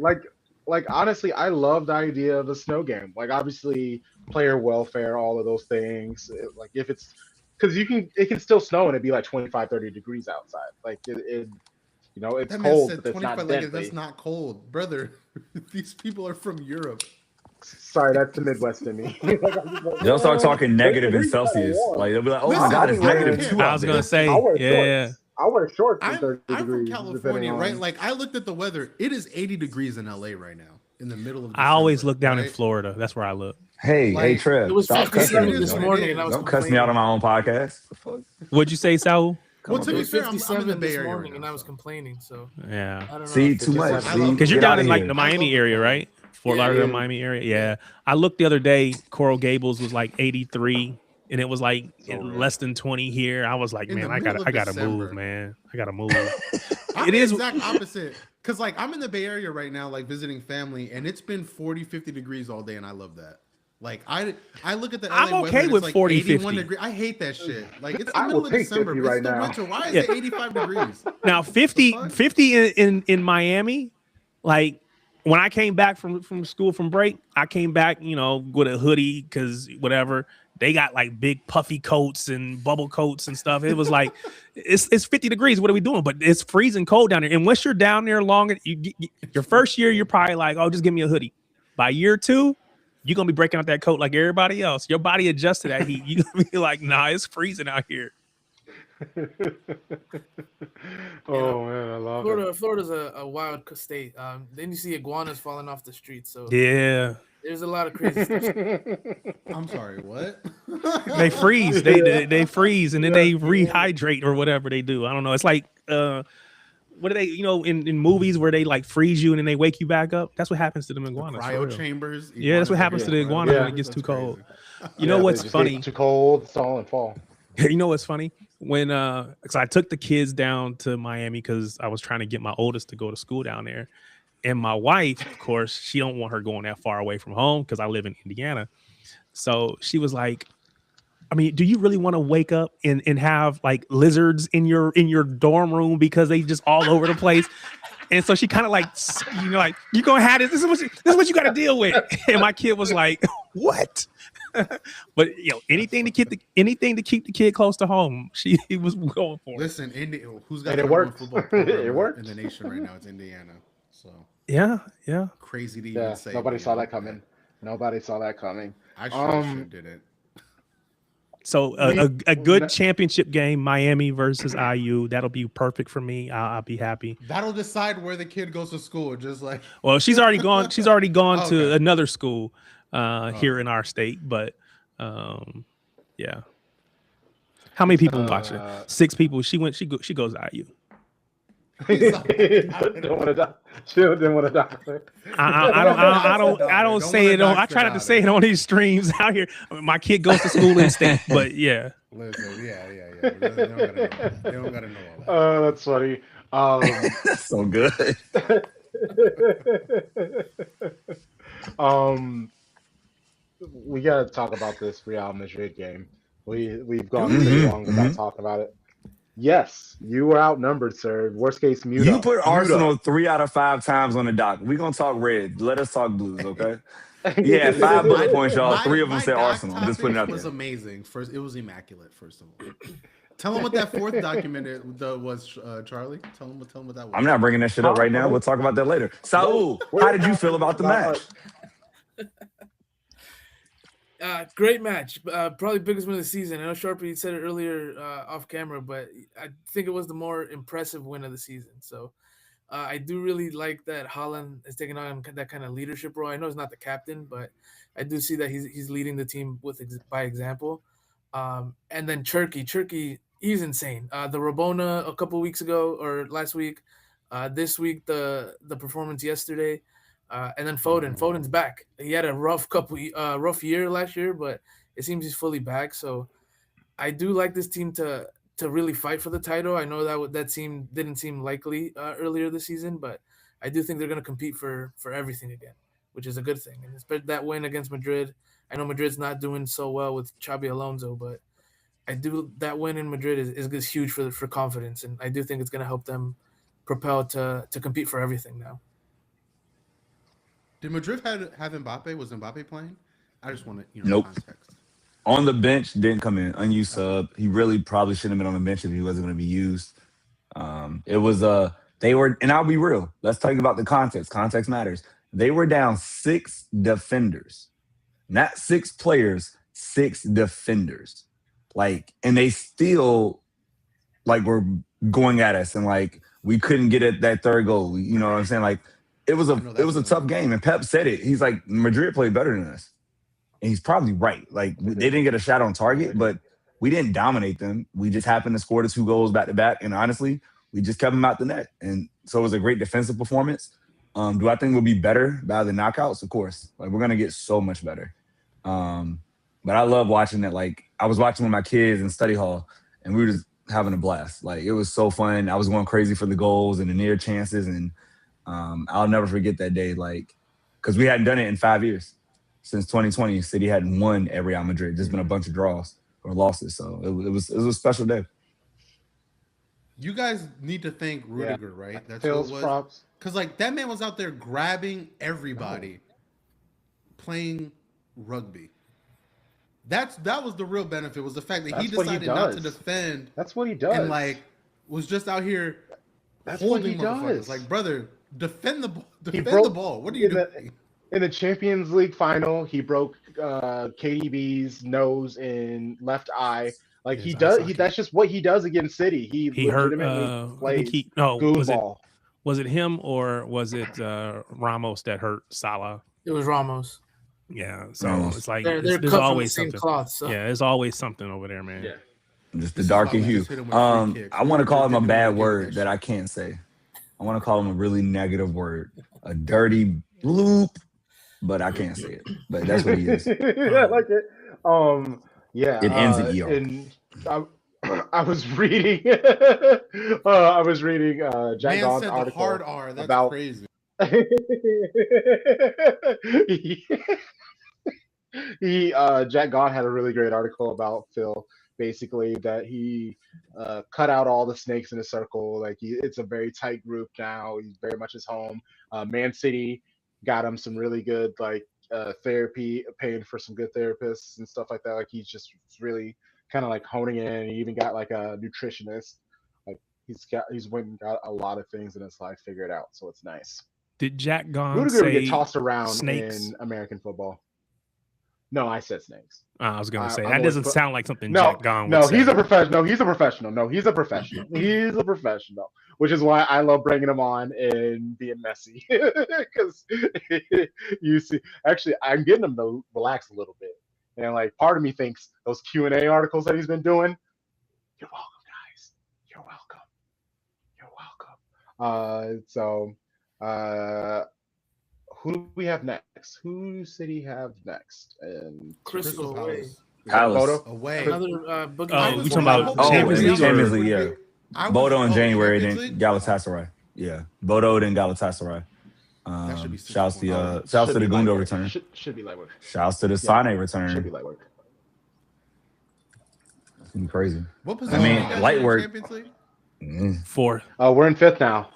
Like honestly, I love the idea of the snow game. Like obviously, player welfare, all of those things. Like if it's because it can still snow and it'd be like 25, 30 degrees outside. Like it you know, it's That man cold, said but it's not 25 like deadly. that's not cold, brother. These people are from Europe. Sorry, that's the Midwest in me. They'll start talking negative in Degrees kinda Celsius. warm. Like they'll be like, "Oh my Listen, god, it's I don't negative care. 2 I out was there." gonna say, I wear yeah. shorts. I wear shorts in I'm 30 from degrees. California, depending right? on- Like I looked at the weather. It is 80 degrees in LA right now, in the middle of. I always December, look down in right? Florida. That's where I look. Hey, Like, Treb, It was stop cussing 57 me. this Don't- morning, and I was Don't cuss me out on my own podcast. The fuck? What'd you say, Saul? Well, to It be was fair, I'm in 57 the Bay this Area morning, right and now, I was so. complaining. So Yeah. I don't know. See, if too much. I See, love- Because you're get down outta in like here. the I love Miami the area, cold. right? Fort Yeah, Lauderdale, yeah. Miami area. Yeah. I looked the other day, Coral Gables was like 83, and it was like So real. less than 20 here. I was like, In man, the I middle of gotta move, December. man. I gotta move. I'm It the is- exact opposite. Because, like, I'm in the Bay Area right now, like, visiting family, and it's been 40, 50 degrees all day, and I love that. Like, I look at the LA I'm weather, okay and with it's like 40, 81 50. degrees. I hate that shit. Like, it's the I will middle of take December, 50 but it's right the now. winter. Why is Yeah. it 85 degrees? Now 50 in Miami, like when I came back from school from break, I came back, with a hoodie because whatever. They got like big puffy coats and bubble coats and stuff. It was like it's 50 degrees. What are we doing? But it's freezing cold down there. And once you're down there longer, your first year, you're probably like, oh, just give me a hoodie. By year 2, you're gonna be breaking out that coat like everybody else. Your body adjusts to that heat. You're gonna be like, nah, it's freezing out here. Oh man, I love it. Florida's a wild state. Then you see iguanas falling off the street. So Yeah. there's a lot of crazy stuff. I'm sorry, what? They freeze. They freeze and then they rehydrate or whatever they do. I don't know. It's like what do they, in movies where they like freeze you and then they wake you back up? That's what happens to them iguanas. for Cryo real. chambers. Yeah, that's what happens to the iguana Yeah. when it gets too cold. You Yeah, know they what's just funny? get too cold, it's all and fall. You know what's funny? When because I took the kids down to Miami because I was trying to get my oldest to go to school down there. And my wife, of course, she don't want her going that far away from home because I live in Indiana. So she was like, I mean, do you really want to wake up and have like lizards in your dorm room because they just all over the place? And so she kind of like, like, you're gonna have this. This is what you got to deal with. And my kid was like, what? But anything to keep the kid close to home, he was going for it. Listen, who's got And the it number one worked. football It program worked. in the nation right now? It's Indiana. So Yeah. crazy to Yeah, even say. nobody but saw yeah. that coming. Nobody saw that coming. I sure didn't. So a good championship game, Miami versus IU. That'll be perfect for me. I'll be happy. That'll decide where the kid goes to school. Just like Well, she's already gone. She's already gone to Okay. another school here in our state. But yeah. How many people watch it? 6 people. She goes to IU. Didn't want to die. She didn't want to die. I don't say it on. I try not to say it on these streams out here. My kid goes to school in state, but yeah. Listen, yeah. They don't gotta know all that. Oh, that's funny. That's so good. We got to talk about this Real Madrid game. We've gone too long without talking about it. Yes, you were outnumbered, sir. Worst case, mute You up. put Mute Arsenal up. 3 out of 5 times on the dock. We're gonna talk red. Let us talk blues, okay? Yeah, 5 bullet points, y'all. 3 of them said Arsenal. I'm just putting it out was there. amazing. First, it was immaculate. First of all, tell them what that fourth document was, Charlie. Tell them what that was. I'm not bringing that shit up right now. We'll talk about that later. Saul, how did you feel about the match? Great match. Probably biggest win of the season. I know Sharpie said it earlier off camera, but I think it was the more impressive win of the season. So I do really like that Haaland is taking on that kind of leadership role. I know he's not the captain, but I do see that he's leading the team by example. And then Cherky, he's insane. The Rabona a couple weeks ago or last week, this week the performance yesterday. And then Foden's back. He had a rough year last year, but it seems he's fully back. So I do like this team to really fight for the title. I know that team didn't seem likely earlier this season, but I do think they're going to compete for everything again, which is a good thing. And especially that win against Madrid. I know Madrid's not doing so well with Xabi Alonso, but that win in Madrid is huge for confidence, and I do think it's going to help them propel to compete for everything now. Did Madrid have Mbappe? Was Mbappe playing? I just want to, Nope. context. On the bench, didn't come in. Unused sub. He really probably shouldn't have been on the bench if he wasn't going to be used. It was they were, and I'll be real. Let's talk about the context. Context matters. They were down 6 defenders, not 6 players, 6 defenders. And they still were going at us, and we couldn't get at that third goal. You know what I'm saying? It was a tough game, and Pep said it. He's like, Madrid played better than us, and he's probably right. They didn't get a shot on target, but we didn't dominate them. We just happened to score the 2 goals back to back, and honestly, we just kept them out the net. And so it was a great defensive performance. Do I think we'll be better by the knockouts? Of course. Like, we're gonna get so much better. But I love watching it. Like, I was watching with my kids in study hall, and we were just having a blast. Like, it was so fun. I was going crazy for the goals and the near chances, and I'll never forget that day. Like, because we hadn't done it in 5 years. Since 2020, City hadn't won at Real Madrid. Just been a bunch of draws or losses. So it was a special day. You guys need to thank Rudiger, right? That's what Phil's it was. props. Because like that man was out there grabbing everybody, playing rugby. That was the real benefit, was the fact that he That's what he decided not to does. defend That's what he does. and like was just out here That's what he holding motherfuckers. does. Like, brother, defend the ball. Defend broke the ball. What are you doing? In the Champions League final, he broke KDB's nose and left eye. Like, he does. That's just what he does against City. He hurt. legitimately I think plays no. goofball. Was it him or was it Ramos that hurt Salah? It was Ramos. Yeah. So Ramos. it's like They're there's cut from the always same something. cloth. So. Yeah, there's always something over there, man. Yeah. Just the This is darker why we hue. just hit him with free kicks. I want to call him a We're bad gonna word get that I can't say. I want to call him a really negative word, a dirty bloop, but I can't say it. But that's what he is. I like it. Yeah. It ends in ER. And I was reading. I was reading Jack Man Gohn's said the article hard R. That's about crazy. Jack Gohn had a really great article about Phil, basically that he cut out all the snakes in a circle. Like, it's a very tight group now. He's very much his home. Man City got him some really good therapy, paying for some good therapists and stuff like that. Like, he's just really kind of like honing in. He even got like a nutritionist. Like, he's went and got a lot of things in his life figured out. So it's nice. Did Jack Gohn Rudiger would say get tossed around snakes? in American football. No, I said snakes. I was gonna say I'm that always doesn't sound like something No, Jack Gohn would no, say. he's a professional. He's a professional. No, he's a professional. He's a professional, which is why I love bringing him on and being messy. Because you see, actually, I'm getting him to relax a little bit, and like part of me thinks those Q&A articles that he's been doing. You're welcome, guys. You're welcome. You're welcome. Who do we have next? Who City have next? And Crystal away. Palace. Bodo? Away. Another boogie. Oh, we talking about Champions League? Champions League, yeah. I was- Bodo in January, Champions then League? Galatasaray. Yeah, Bodo then Galatasaray. That should be 6 Shouts points. to the Should be Gundo light work. return. Should be light work. Shouts to the Yeah. Sane Should be return. light work. It's gonna be crazy. What position? mean, you guys light in work- Champions League? Fourth. We're in fifth now.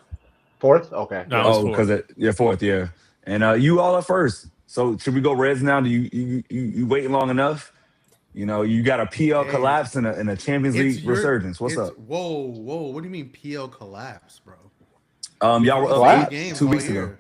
Fourth? Okay. No, it's Oh, fourth. because you're fourth, yeah. And you all are first. So should we go Reds now? Do you wait long enough? You know, you got a PL collapse and a Champions League resurgence. What's up? Whoa. What do you mean PL collapse, bro? Y'all were Collapse? up 8 2 weeks ago.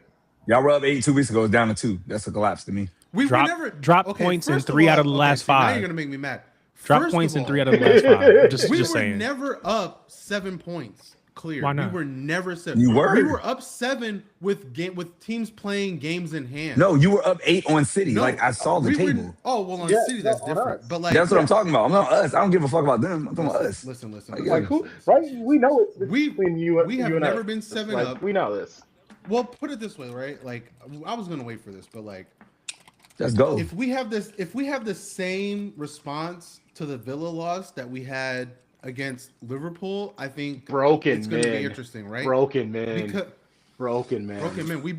Y'all were up 8 2 weeks ago. It's down to 2. That's a collapse to me. We Drop- never drop points in first 3 out of the all, last see, Now 5. you're gonna make me mad. Drop First points of in all, 3 out of the last 5. Just we were saying. never up 7 points clear. Why not? We were never 7. You were. We were up 7 with teams playing games in hand. No, you were up 8 on City. No, like I saw the we were- table. on Yeah, City that's on different. us. But like That's what I'm talking about. I'm not us. I don't give a fuck about them. I'm talking about us. Listen. Like who? Right? We know it's between you. We have you and never us. been 7 Like, up. we know this. Well, put it this way, right? Like I was gonna wait for this, but like Let's go. if we have the same response to the Villa loss that we had against Liverpool, I think Broken it's going to be men. interesting, right? Broken man. Because Broken man. we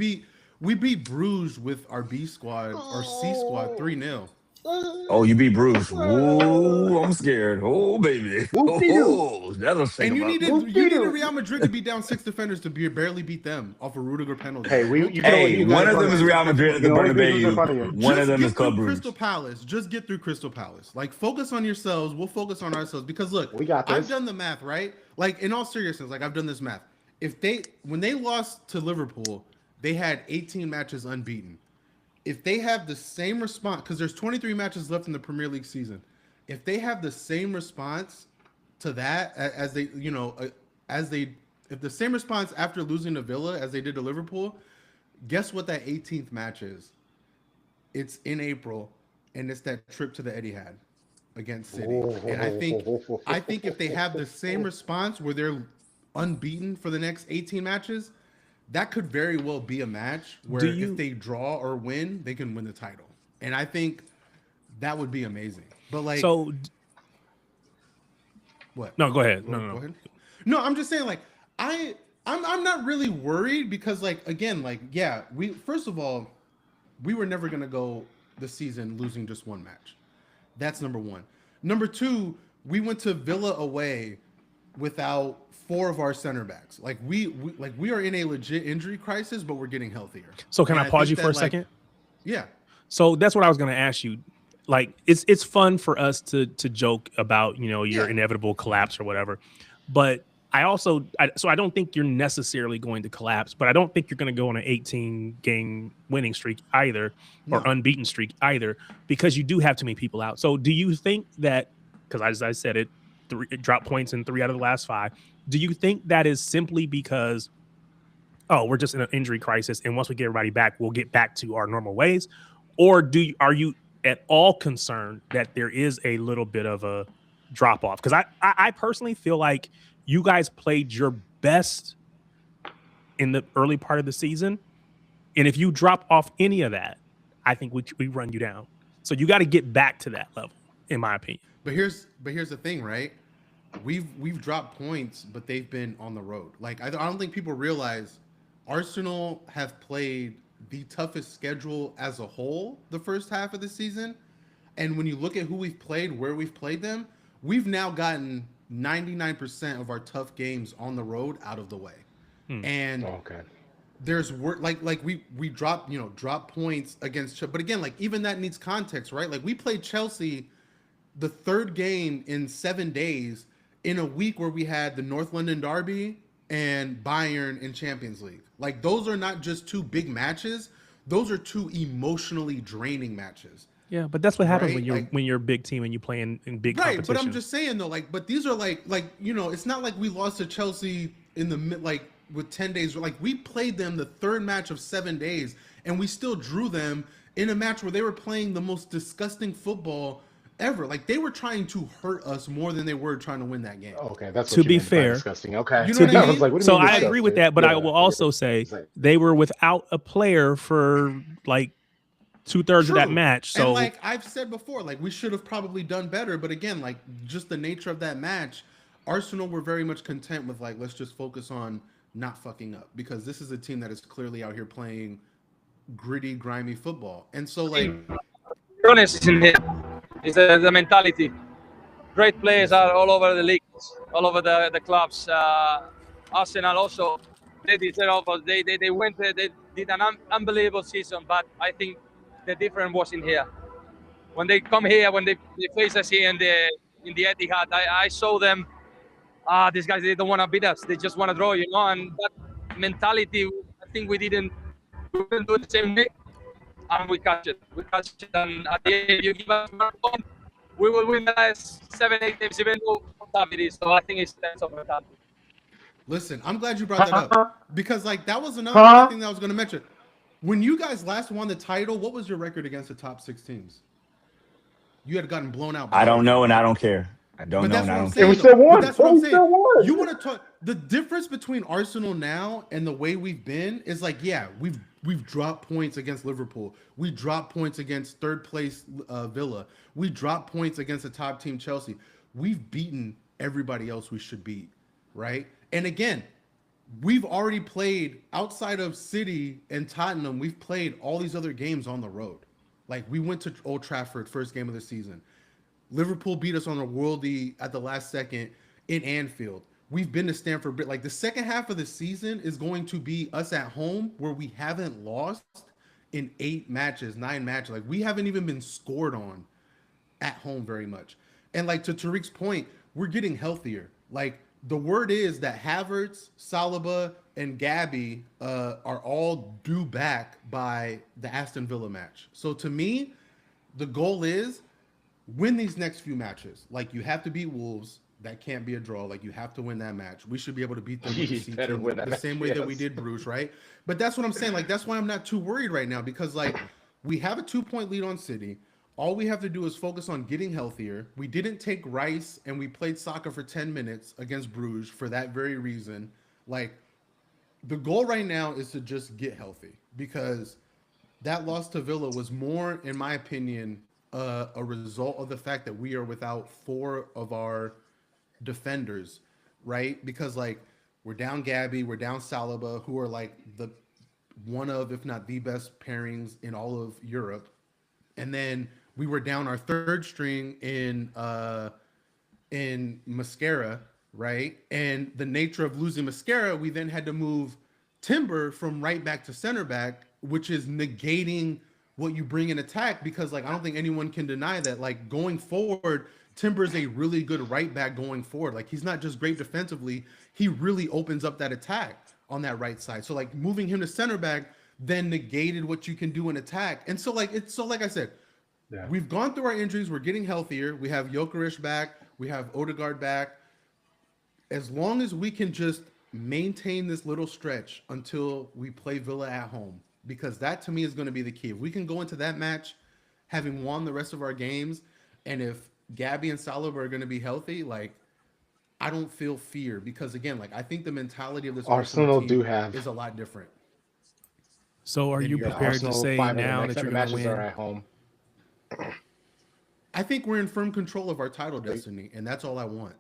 beat Bruges with our B squad or C squad 3-0. Oh, you beat Bruce. Ooh, I'm scared. Oh, baby. Oh, that'll shake And you him up. needed Real Madrid to be down 6 defenders to barely beat them off a Rudiger penalty. Hey, Hey, one of them is Real Madrid at the You know, these are funny. Bernabeu. One of them is Club through Brugge. Crystal Palace. Just get through Crystal Palace. Like, focus on yourselves. We'll focus on ourselves. Because look, We got this. I've done the math, right? Like, in all seriousness, like I've done this math. When they lost to Liverpool, they had 18 matches unbeaten. If they have the same response, because there's 23 matches left in the Premier League season, if they have the same response to that if the same response after losing to Villa as they did to Liverpool, guess what that 18th match is? It's in April, and it's that trip to the Etihad. against City. And I think if they have the same response where they're unbeaten for the next 18 matches, that could very well be a match where if they draw or win, they can win the title. And I think that would be amazing. But like, so what? No, go ahead. Go ahead. No, I'm just saying, like, I'm not really worried because, like, again, like, yeah, first of all, we were never gonna go the season losing just one match. That's number one. Number two, we went to Villa away without 4 of our center backs. Like we are in a legit injury crisis, but we're getting healthier. So can I pause you for a second? Yeah. So that's what I was going to ask you. Like it's fun for us to joke about, your inevitable collapse or whatever. But I don't think you're necessarily going to collapse, but I don't think you're going to go on an 18-game winning streak either, or unbeaten streak either, because you do have too many people out. So do you think that, because as I said, it dropped points in 3 out of the last 5, do you think that is simply because, we're just in an injury crisis, and once we get everybody back, we'll get back to our normal ways? Or are you at all concerned that there is a little bit of a drop off? Because I personally feel like you guys played your best in the early part of the season, and if you drop off any of that, I think we run you down. So you got to get back to that level, in my opinion. But here's the thing, right? We've dropped points, but they've been on the road. Like I don't think people realize Arsenal have played the toughest schedule as a whole the first half of the season. And when you look at who we've played, where we've played them, we've now gotten 99% of our tough games on the road out of the way. And there's we drop points against, but again, like even that needs context, right? Like we played Chelsea the 3rd game in 7 days in a week where we had the North London Derby and Bayern in Champions League. Like those are not just 2 big matches; those are 2 emotionally draining matches. Yeah, but that's what happens right? when you're a big team and you play in big competition. Right, but I'm just saying though, but these are it's not like we lost to Chelsea in the with 10 days. Like we played them the 3rd match of 7 days, and we still drew them in a match where they were playing the most disgusting football ever. Like they were trying to hurt us more than they were trying to win that game. Okay, that's what to you be meant by fair. Disgusting. Okay, you know what I mean? was like, what do you So mean I agree with that, but I will also say they were without a player for like 2/3 of that match. So and like I've said before, like we should have probably done better. But again, like just the nature of that match, Arsenal were very much content with like, let's just focus on not fucking up, because this is a team that is clearly out here playing gritty, grimy football. And so like honest in here is the mentality. Great players are all over the league, all over the clubs. Arsenal also, they deserve. They went. They did an unbelievable season, but I think the difference was in here. When they come here, when they face us here in the Etihad, I saw them. These guys, they don't want to beat us. They just want to draw, And that mentality, I think we didn't do it the same way. And we catch it. And at the end, you give us 1 point, we will win the last 7-8 games, even though tough it is. So I think it's sense of mentality. Listen, I'm glad you brought that up, because like that was another thing that I was going to mention. When you guys last won the title, what was your record against the top 6 teams? You had gotten blown out. I don't know, and I don't care. I don't know, and I don't care. We still won. That's what I'm saying. You want to talk? The difference between Arsenal now and the way we've been is like, yeah, we've dropped points against Liverpool. We dropped points against 3rd place Villa. We dropped points against the top team Chelsea. We've beaten everybody else we should beat, right? And again, we've already played outside of City and Tottenham. We've played all these other games on the road. Like we went to Old Trafford, first game of the season. Liverpool beat us on a worldie at the last second in Anfield. We've been to Stamford Bridge. Like the second half of the season is going to be us at home, where we haven't lost in 9 matches. Like we haven't even been scored on at home very much. And like to Tariq's point, we're getting healthier. Like the word is that Havertz, Saliba, and Gabby are all due back by the Aston Villa match. So to me, the goal is win these next few matches. Like you have to beat Wolves. That can't be a draw. Like you have to win that match. We should be able to beat them the same way that we did Bruges, right? But that's what I'm saying. Like that's why I'm not too worried right now, because like we have a 2-point lead on City. All we have to do is focus on getting healthier. We didn't take Rice and we played soccer for 10 minutes against Bruges for that very reason. Like, the goal right now is to just get healthy, because that loss to Villa was more, in my opinion, a result of the fact that we are without 4 of our defenders, right? Because like we're down Gabby, we're down Saliba, who are like the one of, if not the best pairings in all of Europe, and then we were down our third string in Mascara, right? And the nature of losing Mascara, we then had to move Timber from right back to center back, which is negating what you bring in attack, because like I don't think anyone can deny that like going forward, Timber's a really good right back going forward. Like he's not just great defensively, he really opens up that attack on that right side. So like moving him to center back then negated what you can do in attack. And so like like I said, we've gone through our injuries, we're getting healthier. We have Gyökeres back, we have Odegaard back. As long as we can just maintain this little stretch until we play Villa at home, because that to me is going to be the key. If we can go into that match having won the rest of our games, and if Gabby and Saliba are going to be healthy, like I don't feel fear, because again, like I think the mentality of this Arsenal team have is a lot different. So are you prepared to say now that you're going to win? Are at home. I think we're in firm control of our title destiny, and that's all I want.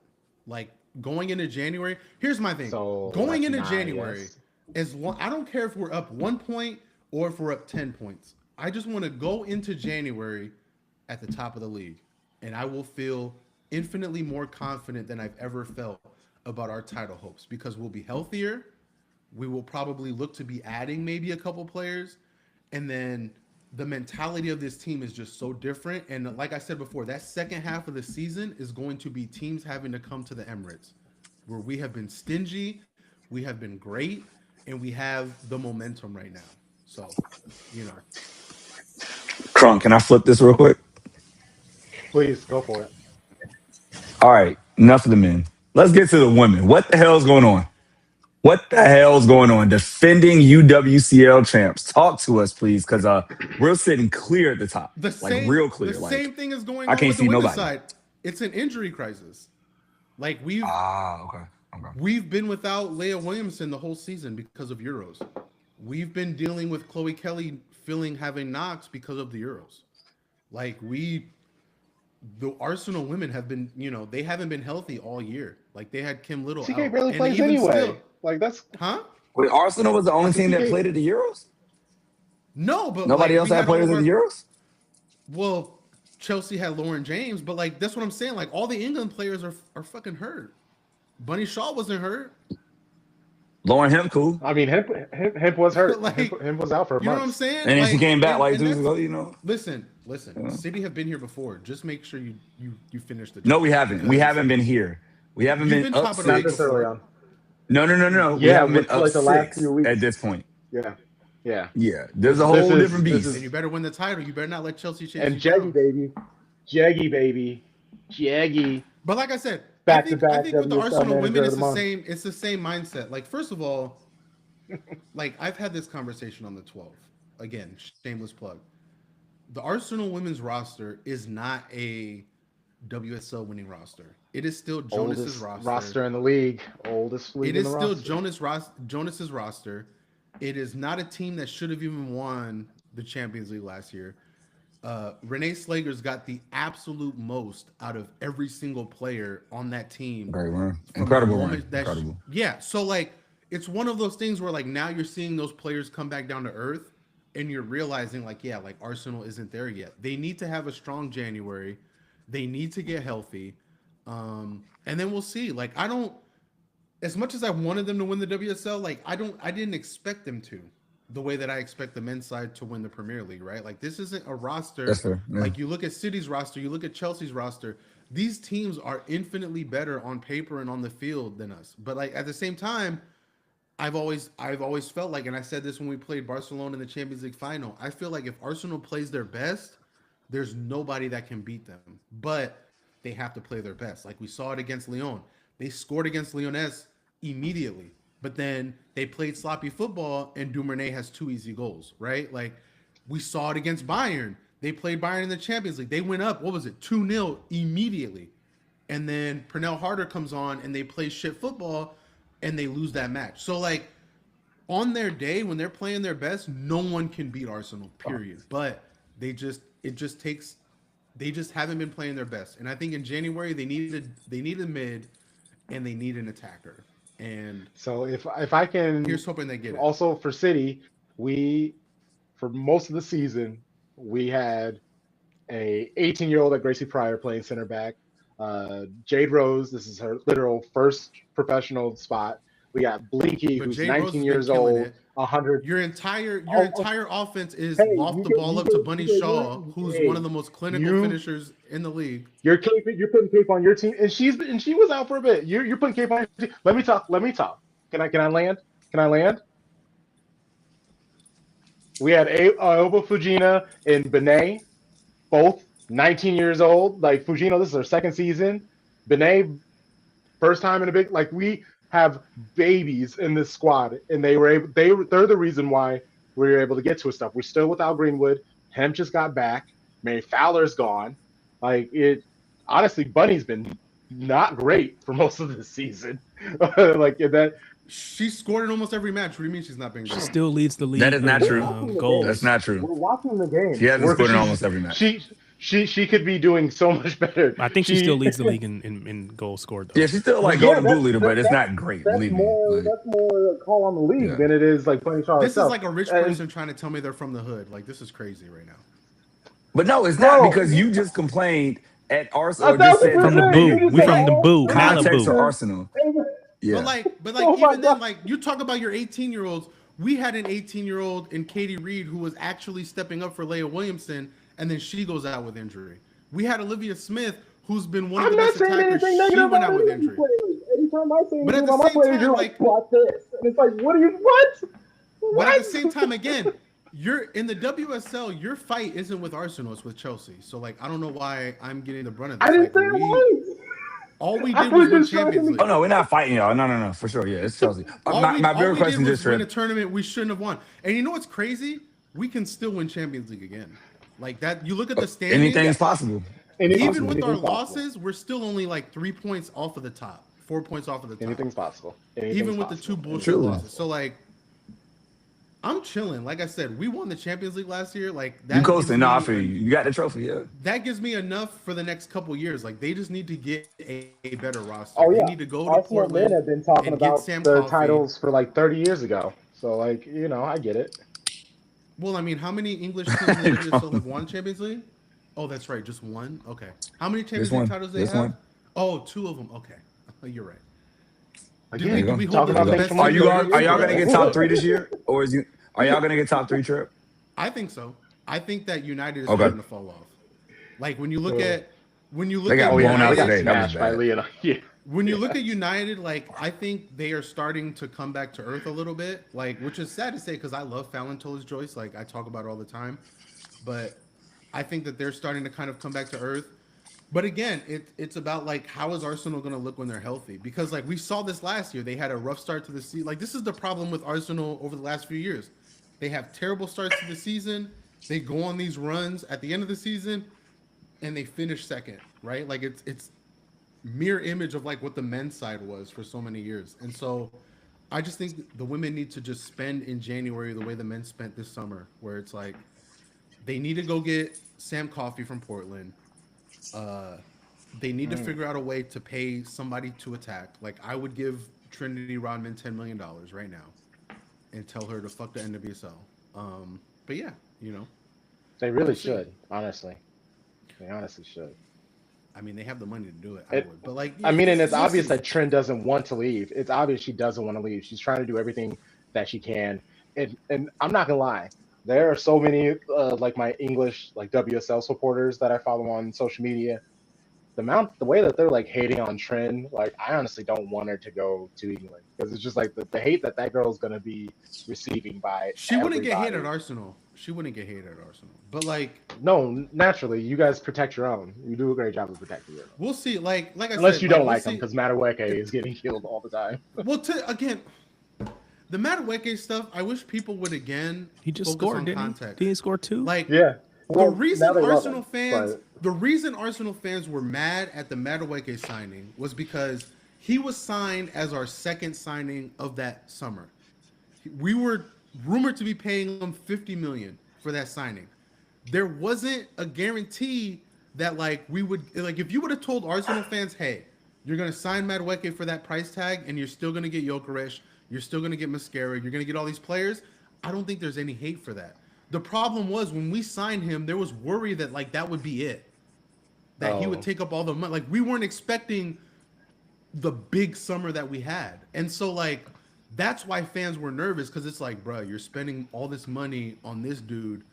Like going into January, here's my thing. So going into January, as long, I don't care if we're up 1 point or if we're up 10 points. I just want to go into January at the top of the league, and I will feel infinitely more confident than I've ever felt about our title hopes, because we'll be healthier. We will probably look to be adding maybe a couple players, and then the mentality of this team is just so different. And like I said before, that second half of the season is going to be teams having to come to the Emirates, where we have been stingy, we have been great, and we have the momentum right now. So, you know. Crunk, can I flip this real quick? Please go for it. All right, enough of the men. Let's get to the women. What the hell's going on? What the hell's going on? Defending UWCL champs. Talk to us, please, because we're sitting clear at the top. Real clear. The same thing is going I on can't with see the women's nobody. side. It's an injury crisis. Like we've okay. We've been without Leah Williamson the whole season because of Euros. We've been dealing with Chloe Kelly having knocks because of the Euros. Like the Arsenal women have been, they haven't been healthy all year. Like they had Kim Little. CK barely plays anyway. Like that's Wait, Arsenal was the only team that played at the Euros? No, but nobody else had players at the Euros? Well, Chelsea had Lauren James, but like that's what I'm saying. Like all the England players are fucking hurt. Bunny Shaw wasn't hurt. Lauren Hemp, cool. I mean, Hemp was hurt. Hemp was out for a month. You know what I'm saying? And then she came back like 2 weeks ago, Listen. City have been here before. Just make sure you finish the job. No, we haven't. We haven't been here. We haven't been up top of the league before. No. Yeah, we haven't been up like the last few weeks at this point. Yeah. There's a whole different beast. And you better win the title. You better not let Chelsea chase and you down. Jaggy baby. But like I said, I think with the Arsenal women, it's the same. It's the same mindset. Like first of all, like I've had this conversation on the 12th. Again, shameless plug. The Arsenal women's roster is not a WSL winning roster. It is still Jonas's roster in the league. Oldest league. It is still Jonas's roster. It is not a team that should have even won the Champions League last year. Renee Slager's got the absolute most out of every single player on that team. Incredible. Yeah. So like, it's one of those things where like now you're seeing those players come back down to earth, and you're realizing like, yeah, like Arsenal isn't there yet. They need to have a strong January. They need to get healthy. And then we'll see. Like, as much as I wanted them to win the WSL, like I didn't expect them to, the way that I expect the men's side to win the Premier League, right? Like this isn't a roster. That's fair. Yeah. Like you look at City's roster, you look at Chelsea's roster. These teams are infinitely better on paper and on the field than us. But like at the same time, I've always felt like, and I said this when we played Barcelona in the Champions League final, I feel like if Arsenal plays their best, there's nobody that can beat them. But they have to play their best. Like we saw it against Lyon. They scored against Lyonnais immediately, but then they played sloppy football and Dumernay has 2 easy goals, right? Like we saw it against Bayern. They played Bayern in the Champions League. They went up, what was it, 2-0 immediately. And then Pernell Harder comes on and they play shit football and they lose that match. So, like, on their day, when they're playing their best, no one can beat Arsenal, period. But they just haven't been playing their best. And I think in January, they need a mid and they need an attacker. And so if I can, here's hoping they get it. Also for City, for most of the season, we had a 18-year-old at Gracie Pryor playing center back. Jade Rose, this is her literal first professional spot. We got Blinky, who's Jade 19 years old, 100. Your entire offense is loft the ball up to Bunny Shaw, who's one of the most clinical finishers in the league. You're putting Cape on your team, and she was out for a bit. You're putting Cape on your team. Let me talk. Can I land? We had Aoba Fujina and Benet, both 19 years old. Like Fujino, this is her second season. Benet, first time in a big, like, we have babies in this squad, and they're the reason why we were able to get to a stuff. We're still without Greenwood. Hemp just got back. Mary Fowler's gone. Like, it honestly, Bunny's been not great for most of the season. Like that. She scored in almost every match. What do you mean she's not been great? She still leads the league. That is not true. Goals. That's not true. We're watching the game. She hasn't scored in almost every match. She could be doing so much better. I think she still leads the league in goals scored, though. Yeah, she's still like golden boot leader, but it's not great. That's Believe more me. that's more a call on the league than it is like playing Shaw This herself. is like a rich person trying to tell me they're from the hood. Like, this is crazy right now. But no, it's not, because you just complained at Arsenal. From the boo. We from the boo. Context of Malibu. Arsenal. Yeah. But like even then, like, you talk about your 18-year-olds. We had an 18-year-old in Katie Reed who was actually stepping up for Leah Williamson, and then she goes out with injury. We had Olivia Smith, who's been one of the best attackers. She went out with injury. Anytime I say But at anything the about my same players, time, you're like, watch this. And it's like, what? But at the same time, again, you're in the WSL. Your fight isn't with Arsenal; it's with Chelsea. So, like, I don't know why I'm getting the brunt of this. I didn't Like, say it was. all we did was win Champions League. Oh no, we're not fighting y'all. No, for sure. Yeah, it's Chelsea. My bigger question is is win a tournament we shouldn't have won. And you know what's crazy? We can still win Champions League again. Like that. You look at the standings. Anything's possible. Even with our losses, we're still only like 3 points off of the top, 4 points off of the top. Anything's possible. Even with the two bullshit losses. So, like, I'm chilling. Like I said, we won the Champions League last year. Like, that You coasting? No, I feel you. You got the trophy. Yeah. That gives me enough for the next couple years. Like, they just need to get a better roster. Oh, yeah. They need to go to Arsenal Portland. men have been talking about Sam their Coffey. titles for like 30 years ago. So, like, you know, I get it. Well, I mean, how many English teams in the WSL have won Champions League? Oh, that's right, just one. Okay. How many Champions League titles do they have? One. Oh, 2 of them. Okay, you're right. Again, we talking hope about the best Are team y'all gonna get top 3 this year, or are y'all gonna get top 3, Treb? I think so. I think that United is Okay. starting to fall off. Like when you look at They got blown out today. That was Smashed by bad. Leon. Yeah. when you look at United, like I think they are starting to come back to earth a little bit. Like, which is sad to say because I love Fallon Torres-Joyce. Like I talk about it all the time, but I think that they're starting to kind of come back to earth. But again, it's about like how is Arsenal going to look when they're healthy? Because like we saw this last year, they had a rough start to the season. Like this is the problem with Arsenal over the last few years. They have terrible starts to the season. They go on these runs at the end of the season, and they finish second, right? Like it's mirror image of like what the men's side was for so many years. And so I just think the women need to just spend in January the way the men spent this summer, where it's like they need to go get Sam Coffey from Portland. They need to figure out a way to pay somebody to attack. Like I would give Trinity Rodman $10 million right now and tell her to fuck the NWSL. But yeah, you know, They really should, honestly. They honestly should. I mean, they have the money to do it. I would, but like, I mean, and it's obvious that that Trin doesn't want to leave. It's obvious she doesn't want to leave. She's trying to do everything that she can. And I'm not gonna lie, there are so many like my English like WSL supporters that I follow on social media. The way that they're like hating on Trin, like I honestly don't want her to go to England because it's just like the hate that girl is gonna be receiving by. she wouldn't get everybody. hated at Arsenal. She wouldn't get hated at Arsenal. But like, No, naturally, you guys protect your own. You do a great job of protecting your own. we'll see. Like I Unless said, you don't we'll like them, see. because Madueke is getting killed all the time. Well, again, the Madueke stuff. I wish people would again. He just focus scored, on didn't context. he? Did he score 2? Like, Yeah. Well, the reason now they love Arsenal him, fans, but- the reason Arsenal fans were mad at the Madueke signing was because he was signed as our second signing of that summer. We were rumored to be paying him $50 million for that signing. There wasn't a guarantee that like we would like if you would have told Arsenal fans, hey, you're gonna sign Madueke for that price tag, and you're still gonna get Gyökeres, you're still gonna get Mascara, you're gonna get all these players. I don't think there's any hate for that. The problem was when we signed him, there was worry that like that would be it, that he would take up all the money. Like we weren't expecting the big summer that we had, and so like that's why fans were nervous because it's like, bro, you're spending all this money on this dude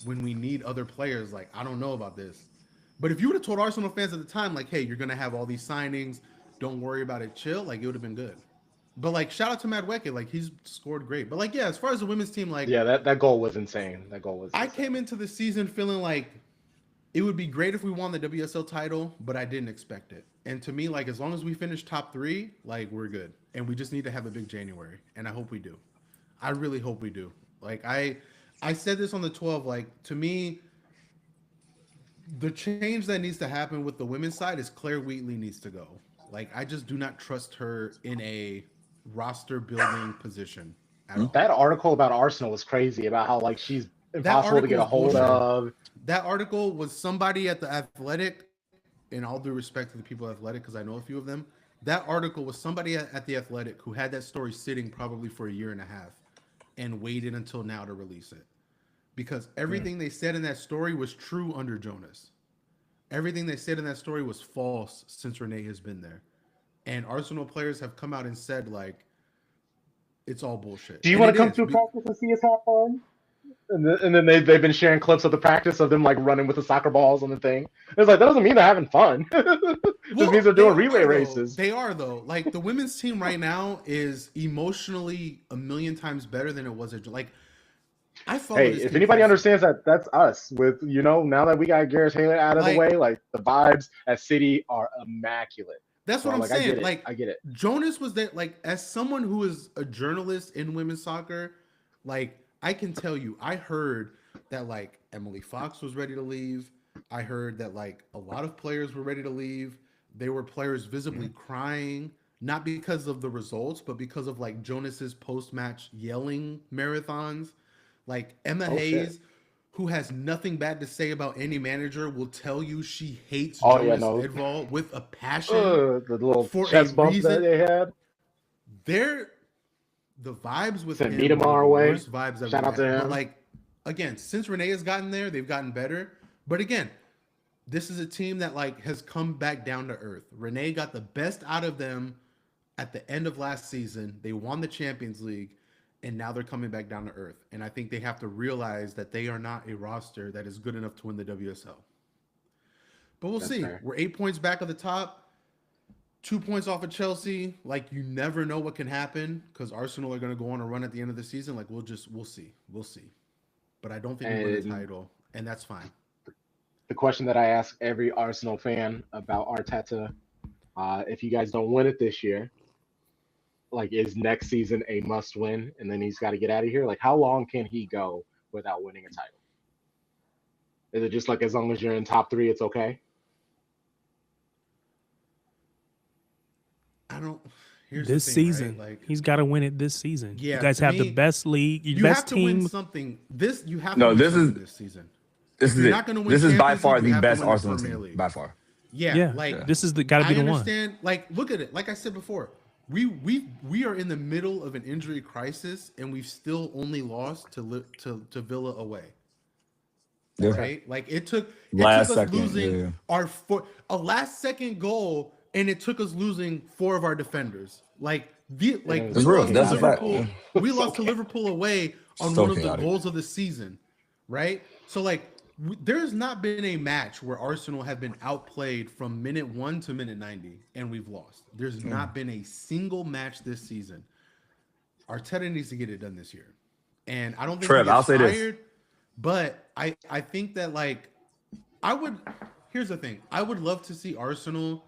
when we need other players. Like I don't know about this, but if you would have told Arsenal fans at the time, like, hey, you're gonna have all these signings, don't worry about it, chill, like it would have been good. But like, shout out to Madueke, like he's scored great. But like, yeah, as far as the women's team, like, yeah, that goal was insane. That goal was. I insane. came into the season feeling like it would be great if we won the WSL title, but I didn't expect it. And to me, like, as long as we finish top 3, like we're good. And we just need to have a big January, and I hope we do. I really hope we do. Like I said this on the 12. Like to me, the change that needs to happen with the women's side is Claire Wheatley needs to go. Like I just do not trust her in a roster building position at all. That article about Arsenal was crazy about how like she's impossible to get a article hold was bullshit. of. That article was somebody at the Athletic, and all due respect to the people at Athletic because I know a few of them. That article was somebody at the Athletic who had that story sitting probably for a year and a half and waited until now to release it. Because everything they said in that story was true under Jonas. Everything they said in that story was false since Renee has been there. And Arsenal players have come out and said, like, it's all bullshit. Do you And want it to come is. to a practice and see us have fun? And then they've been sharing clips of the practice of them like running with the soccer balls on the thing. It's like that doesn't mean they're having fun. Just means they're doing relay races. They are though. Like the women's team right now is emotionally a million times better than it was. Like I thought. Hey, if anybody understands that, that's us. With now that we got Gareth Haley out of the way, like the vibes at City are immaculate. That's what I'm saying. I get it. Jonas was there. Like as someone who is a journalist in women's soccer, like I can tell you, I heard that like Emily Fox was ready to leave. I heard that like a lot of players were ready to leave. They were players visibly crying, not because of the results, but because of like Jonas's post-match yelling marathons. Like Emma Hayes, who has nothing bad to say about any manager, will tell you she hates Jonas Edvall with a passion. The little chest bump that they had. The vibes with Send him Niedermeyer were the away. worst vibes I've Shout out to him. But like again, since Renee has gotten there, they've gotten better. But again, this is a team that like has come back down to earth. Renee got the best out of them at the end of last season. They won the Champions League, and now they're coming back down to earth. And I think they have to realize that they are not a roster that is good enough to win the WSL. But we'll see. Fair. We're 8 points back at the top. 2 points off of Chelsea. Like, you never know what can happen because Arsenal are going to go on a run at the end of the season. Like, we'll see. We'll see. But I don't think we win the title, and that's fine. The question that I ask every Arsenal fan about Arteta, if you guys don't win it this year, like, is next season a must win and then he's got to get out of here? Like, how long can he go without winning a title? Is it just like as long as you're in top 3, it's okay? This season, right? Like, he's got to win it this season. Yeah, you guys have the best league, you best have to team. Win something. This you have to win something this season. This is it. This is by far the best Arsenal team. By far. Yeah, like this is got to be the one. I understand. Like, look at it. Like I said before, we are in the middle of an injury crisis, and we've still only lost to Villa away. Yeah. Right? Like it took us losing a last second goal. And it took us losing 4 of our defenders. We lost to Liverpool away on one of the goals of the season, right? So like, there's not been a match where Arsenal have been outplayed from minute 1 to minute 90, and we've lost. There's not been a single match this season. Arteta needs to get it done this year, and I don't think Treb, I'll say this, but I think that like here's the thing, I would love to see Arsenal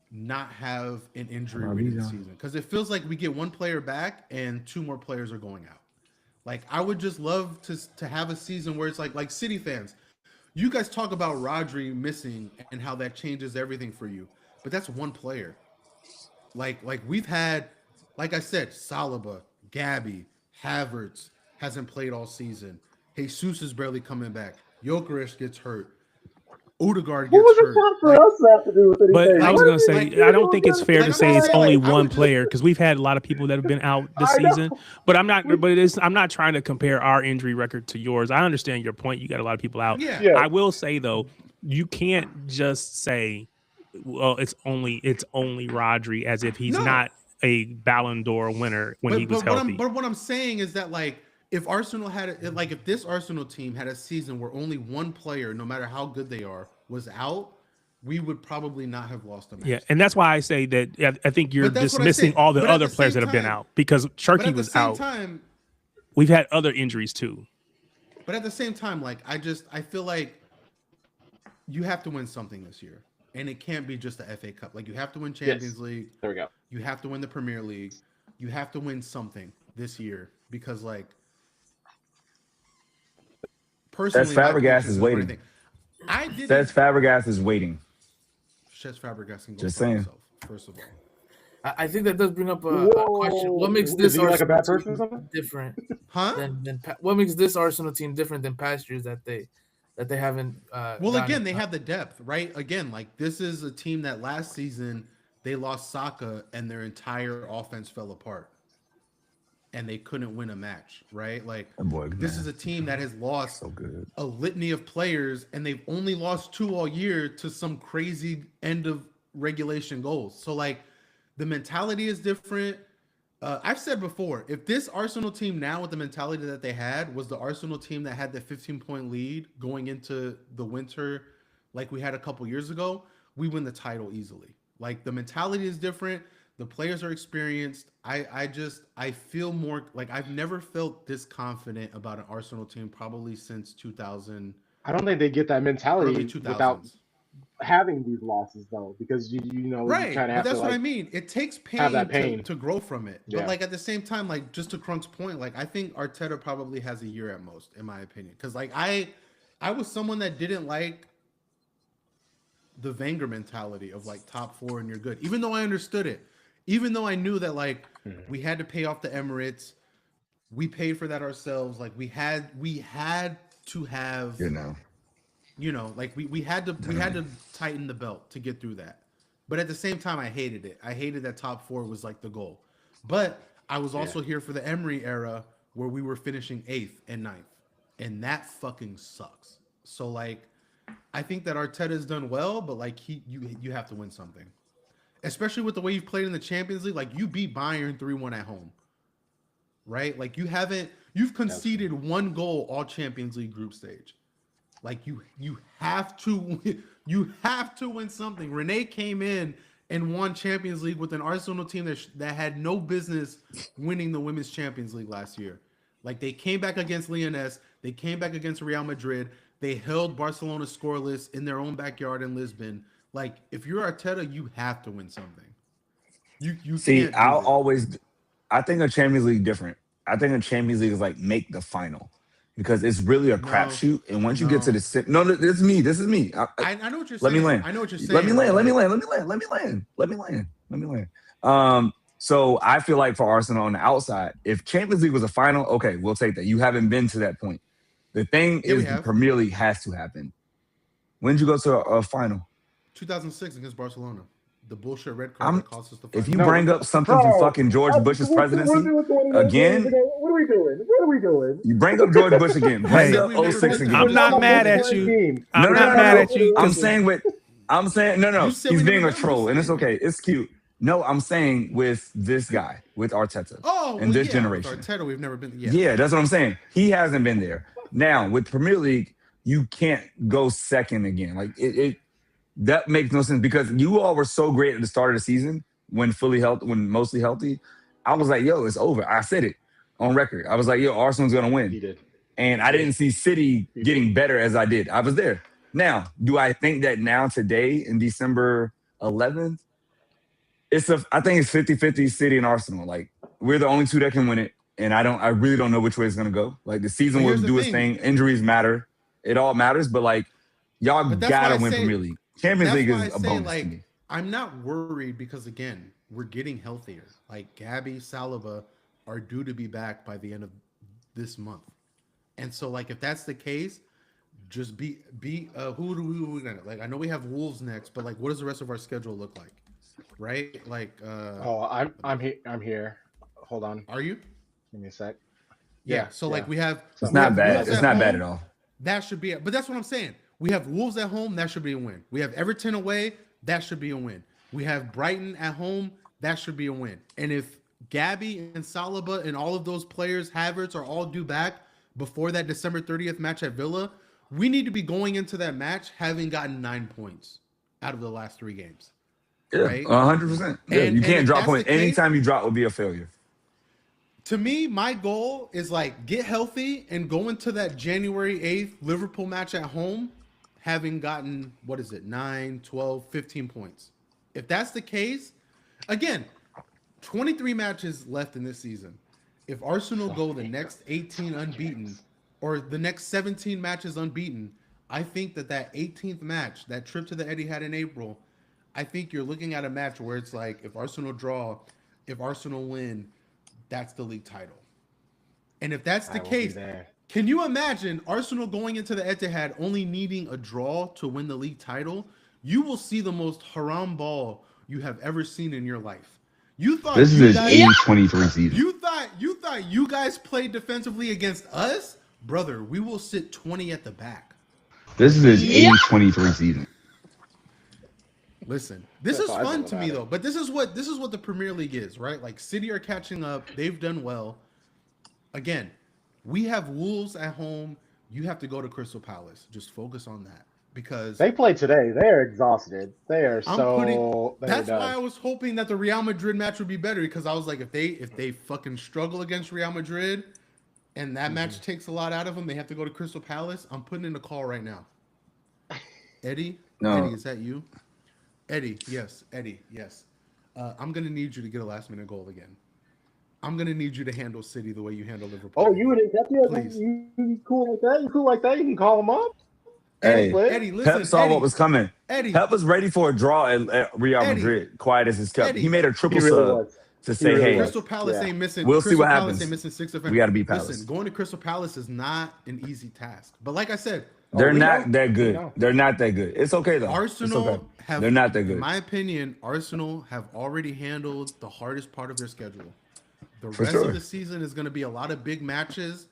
not have an injury-ridden season because it feels like we get 1 player back and 2 more players are going out. Like I would just love to have a season where it's like City fans. You guys talk about Rodri missing and how that changes everything for you, but that's one player. Like we've had, like I said, Saliba, Gabby, Havertz hasn't played all season. Jesus is barely coming back. Gyökeres gets hurt. Odegaard What gets was hurt. the top for us to have to do with anything? But I was What gonna is say, it? I don't think it's fair to say it's only one just- player because we've had a lot of people that have been out this I know. season. But I'm not. But it is. I'm not trying to compare our injury record to yours. I understand your point. You got a lot of people out. Yeah. Yeah. I will say though, you can't just say, well, it's only Rodri as if he's No. not a Ballon d'Or winner when he was healthy. But what I'm saying is that like if Arsenal if this Arsenal team had a season where only one player, no matter how good they are, was out, we would probably not have lost a match. Yeah, and that's why I say that I think you're But that's what I dismissing said. all the But at other the players same that have been time- out because But Cherky at the was same out. time, We've had other injuries too. But at the same time, like I feel like you have to win something this year, and it can't be just the FA Cup. Like you have to win Champions League. There we go. You have to win the Premier League. You have to win something this year because, like, personally, That's my Fabregas pictures is for waiting. anything. I did. Says Fabregas is waiting. Cesc Fabregas can go Just for saying. himself. First of all, I think that does bring up a Whoa. question. What makes Is this he like a bad Arsenal person or team something? different huh? what makes this Arsenal team different than past years that they haven't? Well, gotten again, they it? have the depth, right? Again, like this is a team that last season they lost Saka and their entire offense fell apart, and they couldn't win a match, right? Like That boy, this man, is a team that has lost so good. a litany of players, and they've only lost 2 all year to some crazy end of regulation goals. So like the mentality is different. I've said before, if this Arsenal team now with the mentality that they had was the Arsenal team that had the 15-point lead going into the winter, like we had a couple years ago, we win the title easily. Like the mentality is different. The players are experienced. I feel more like I've never felt this confident about an Arsenal team probably since 2000. I don't think they get that mentality Early 2000s. without having these losses though, because you Right, you kind but of have that's to what I like mean. It takes have that pain pain. to grow from it. But Yeah. like at the same time, like just to Crunk's point, like I think Arteta probably has a year at most, in my opinion. Because like I was someone that didn't like the Wenger mentality of like top 4 and you're good, even though I understood it, even though I knew that like we had to pay off the Emirates, we paid for that ourselves. Like we had to have like we had to tighten the belt to get through that. But at the same time, I hated it. I hated that top 4 was like the goal. But I was also here for the Emery era where we were finishing 8th and 9th. And that fucking sucks. So like I think that Arteta's done well, but like you have to win something. Especially with the way you've played in the Champions League. Like you beat Bayern 3-1 at home. Right? Like you've conceded 1 goal all Champions League group stage. Like you have to win something. Renee came in and won Champions League with an Arsenal team that had no business winning the Women's Champions League last year. Like they came back against Leoness, they came back against Real Madrid, they held Barcelona scoreless in their own backyard in Lisbon. Like if you're Arteta, you have to win something. You See, can't do I'll that. always. I think a Champions League different. I think a Champions League is like make the final. Because it's really a crapshoot, and once you get to the this is me. This is me. I know what you're saying. Let me land. I know what you're saying. Let me land. So I feel like for Arsenal on the outside, if Champions League was a final, okay, we'll take that. You haven't been to that point. The thing is, the Premier League has to happen. When did you go to a final? 2006 against Barcelona. The bullshit red card that cost us the final. If you bring up something from fucking George Bush's presidency again, what are we doing? What are we doing? You bring up George Bush again. Bring up 06 again. I'm not mad at you. I'm not mad at you. I'm saying no. He's being a troll, and it's okay. It's cute. No, I'm saying with this guy, with Arteta, and this generation. With Arteta, we've never been. Yeah, that's what I'm saying. He hasn't been there. Now with Premier League, you can't go second again. Like it that makes no sense because you all were so great at the start of the season when mostly healthy. I was like, yo, it's over. I said it on record. I was like, yo, Arsenal's gonna win. He did. And I didn't see City getting better as I did. I was there. Now, do I think that now today in December 11th, I think it's 50-50 City and Arsenal. Like we're the only two that can win it. and I really don't know which way it's gonna go. Like the season But will here's the do its thing. thing. Injuries matter. It all matters. But like y'all But that's why gotta I win say- Premier League. Champions That's League why I is a say, bonus to like, me. I'm not worried because, again, we're getting healthier. Like, Gabby, Saliba are due to be back by the end of this month. And so, like, if that's the case, just be who do we gonna, like, I know we have Wolves next, but, like, what does the rest of our schedule look like? Right? Like, I'm here. Hold on. are you? Give me a sec. Yeah. So, like, we have... It's we not have bad. Wolves It's at not bad home. at all. That should be... But that's what I'm saying. We have Wolves at home. That should be a win. We have Everton away. That should be a win. We have Brighton at home. That should be a win. And if Gabby and Saliba and all of those players, Havertz, are all due back before that December 30th match at Villa, we need to be going into that match having gotten 9 points out of the last 3 games. Yeah, Right? 100%. Yeah, And- you and can't if drop that's points. the case- Anytime you drop will be a failure. To me, my goal is like get healthy and go into that January 8th Liverpool match at home having gotten, 9, 12, 15 points. If that's the case, again, 23 matches left in this season. If Arsenal go the next 18 unbeaten or the next 17 matches unbeaten, I think that 18th match, that trip to the Etihad in April, I think you're looking at a match where it's like if Arsenal draw, if Arsenal win, that's the league title. And if that's the I will be case, there. can you imagine Arsenal going into the Etihad only needing a draw to win the league title? You will see the most haram ball you have ever seen in your life. You thought This is you his guys, 80-23 season. you thought you guys played defensively against us? Brother, we will sit 20 at the back. This is his 80-23 season. Listen, this That's is all I fun know to me about it. though. But this is what the Premier League is, right? Like City are catching up. They've done well. Again, we have Wolves at home. You have to go to Crystal Palace. Just focus on that because They played today. They're exhausted. They are that's done. why I was hoping that the Real Madrid match would be better because I was like, if they fucking struggle against Real Madrid and that match takes a lot out of them, they have to go to Crystal Palace. I'm putting in a call right now. Eddie, No. Eddie, is that you? Eddie, yes. Eddie, yes. I'm gonna need you to get a last minute goal again. I'm gonna need you to handle City the way you handle Liverpool. Oh, you would accept it? Please. You cool like that? You cool like that? You can call them up. Hey, Eddie, listen. Pep saw Eddie, what was coming. Eddie, Pep was ready for a draw at Real Eddie. Madrid. Quiet as his kept. Eddie. He made a triple He really sub was. to He say, really "Hey, was. Crystal Palace Yeah. ain't missing. We'll see Crystal what Palace happens. ain't missing 6 offenders. We gotta beat Palace." Listen, going to Crystal Palace is not an easy task. But like I said, they're we not know. that We good. know. They're not that good. It's okay though. Arsenal it's okay. have, They're not that in good. my opinion, Arsenal have already handled the hardest part of their schedule. The For rest sure. of the season is going to be a lot of big matches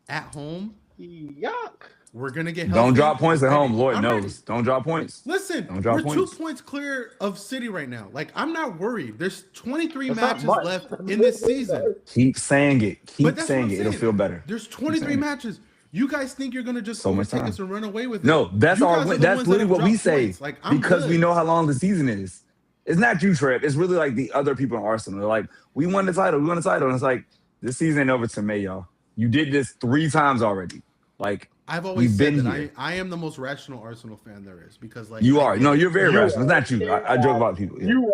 at home. Yuck. We're going to get Don't healthy. drop points at Eddie, home. Lord I'm knows. ready. Don't drop points. Listen, Don't drop we're points. 2 points clear of City right now. Like, I'm not worried. There's 23 That's not matches much. left in this season. Keep saying it. But Keep that's what saying I'm it. It'll saying. feel better. There's 23 saying it. matches. You guys think you're going to just So much overtake time. us and run away with it? No, that's You our guys are win. the That's ones that literally have what we dropped say points. Like, I'm because we good. know how long the season is. It's not you, Treb. It's really like the other people in Arsenal. They're like, we won the title. We won the title. And it's like, this season ain't over to May, y'all. You did this 3 times already. Like, I've always we've said been that here. I am the most rational Arsenal fan there is because like You I are. get No, it. you're very You rational. It's are. not you. I joke about people. Yeah. You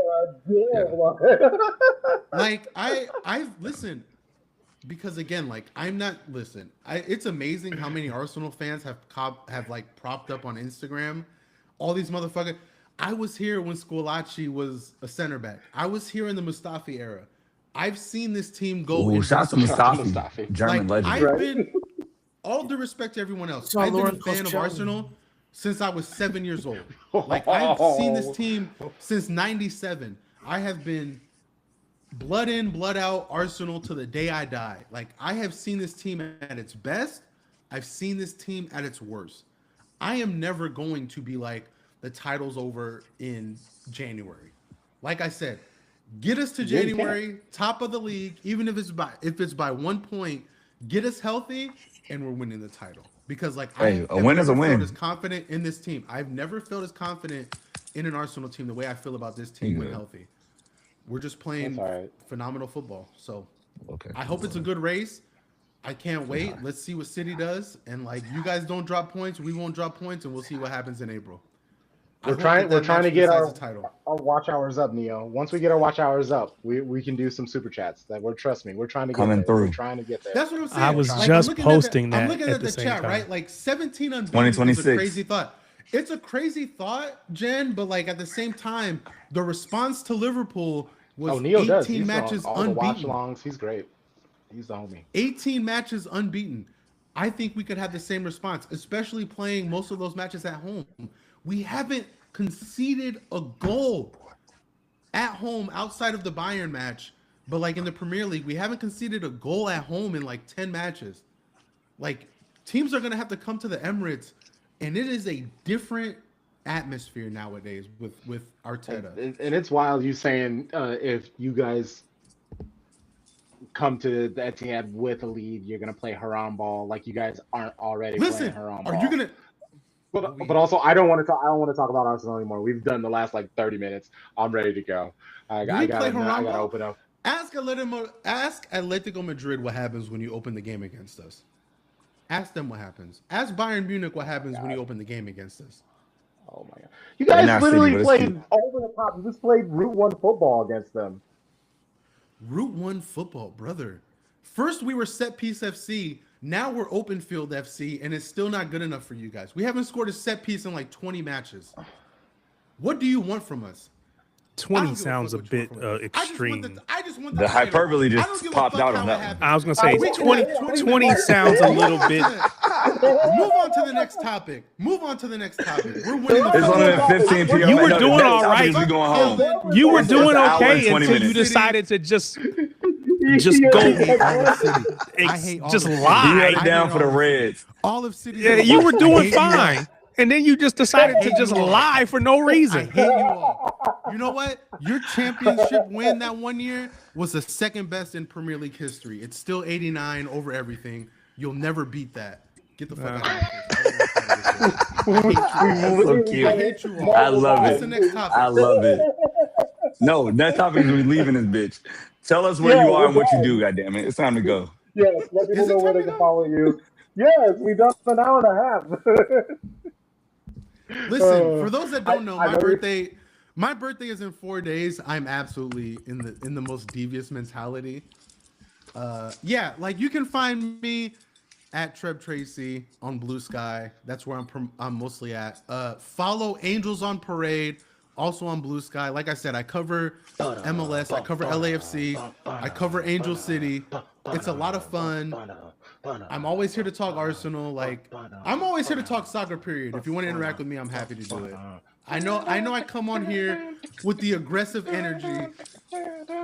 are. Like I've listened because again like I'm not listen. It's amazing how many Arsenal fans have like propped up on Instagram. All these motherfuckers. I was here when Squillaci was a center back. I was here in the Mustafi era. I've seen this team go. Ooh, shout out to Mustafi. Mustafi, German Like, legend. I've Right. been, all due respect to everyone else, Saw I've been a Lauren fan of Koscielny. Arsenal since I was 7 years old. Like, I've seen this team since 97. I have been blood in, blood out Arsenal to the day I die. Like, I have seen this team at its best. I've seen this team at its worst. I am never going to be like, the title's over in January. Like I said, get us to Yeah, you January, top of the league, even if it's by 1 point, get us healthy, and we're winning the title. Because like Hey, a have win is a never win. felt as confident in this team. I've never felt as confident in an Arsenal team the way I feel about this team You when good. healthy. We're just playing That's all right. phenomenal football. So Okay. I hope it's a good race. I can't wait. Let's see what City does. And like you guys don't drop points, we won't drop points, and we'll see what happens in April. We're trying to get the title. our watch hours up, Neo. Once we get our watch hours up, we can do some super chats. Trust me, we're trying to get Coming there. through. We're trying to get there. That's what I'm saying. I was Like, just posting I'm that looking at at the the same chat, time. right? Like 17 unbeaten is a 2026. crazy thought. It's a crazy thought, Jen, but like at the same time, the response to Liverpool was Neo 18 does. He's matches on all the watch unbeaten. longs. He's great. He's the homie. 18 matches unbeaten. I think we could have the same response, especially playing most of those matches at home. We haven't conceded a goal at home outside of the Bayern match, but like in the Premier League, we haven't conceded a goal at home in like 10 matches. Like teams are going to have to come to the Emirates, and it is a different atmosphere nowadays with Arteta. And it's wild you saying if you guys come to the Etihad with a lead, you're gonna play haram ball like you guys aren't already playing haram ball. Are you gonna? But also, I don't want to talk about Arsenal anymore. We've done the last like 30 minutes. I'm ready to go. I gotta open up. Ask Atletico Madrid what happens when you open the game against us. Ask them what happens. Ask Bayern Munich what happens when you open the game against us. Oh my god! You guys literally played over the top. You just played Route 1 football against them. Route 1 football, brother. First we were set piece FC. Now we're open field FC, and it's still not good enough for you guys. We haven't scored a set piece in like 20 matches. What do you want from us? 20 sounds a bit extreme. I just want the hyperbole just popped out on that one. I was going to say 20 sounds a little bit. Move on to the next topic. We're winning It's only 15 p.m. You were doing all right. We going home. You were doing okay until minutes. you decided to just go. Just He lie. held down for the Reds. All of City. Yeah, you were doing fine. And then you just decided to just lie for no I reason. hate you all. You know what? Your championship win that one year was the second best in Premier League history. It's still 89 over everything. You'll never beat that. Get the fuck out of here. So cute. I hate you all. I love What's it. the next topic? I love it. No, next topic is we leaving this bitch. Tell us where you are and what you do, goddammit. It's time to go. Yes, let people know where they can follow you. Yes, we done an hour and a half. Listen, for those that don't know, my birthday is in 4 days. I'm absolutely in the most devious mentality. Yeah, like you can find me at Treb Tracy on Blue Sky. That's where I'm mostly at. Follow Angels on Parade, also on Blue Sky. Like I said, I cover MLS, I cover LAFC, I cover Angel City. It's a lot of fun. I'm always here to talk Arsenal. Like I'm always here to talk soccer. Period. If you want to interact with me, I'm happy to do it. I know. I come on here with the aggressive energy,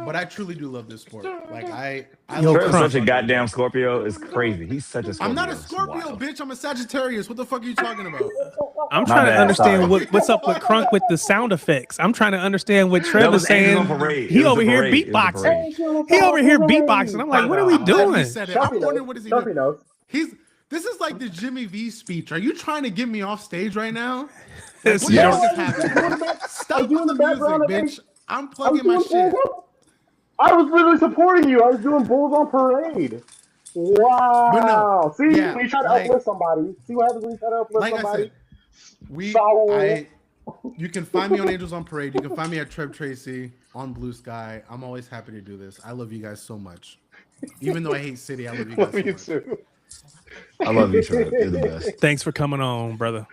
but I truly do love this sport. Like I You're such a goddamn Scorpio. It's crazy. He's such a Scorpio. I'm not a Scorpio, bitch. I'm a Sagittarius. What the fuck are you talking about? I'm trying to understand what's up with Crunk with the sound effects. I'm trying to understand what Treb is saying. He over here beatboxing. He over here beatboxing. I'm like, what are we doing? I'm wondering what is he doing. This is like the Jimmy V speech. Are you trying to get me off stage right now? Like, what the fuck is happening? Stop doing the music, bitch. I'm plugging my shit. I was literally supporting you. I was doing Bulls on Parade. Wow. But no, see, when you try to uplift somebody. See what happens when you try to uplift somebody? I said, you can find me on Angels on Parade. You can find me at Treb Tracy on Blue Sky. I'm always happy to do this. I love you guys so much. Even though I hate City, I love you guys so much. Too. I love you, Treb. You're the best. Thanks for coming on, brother.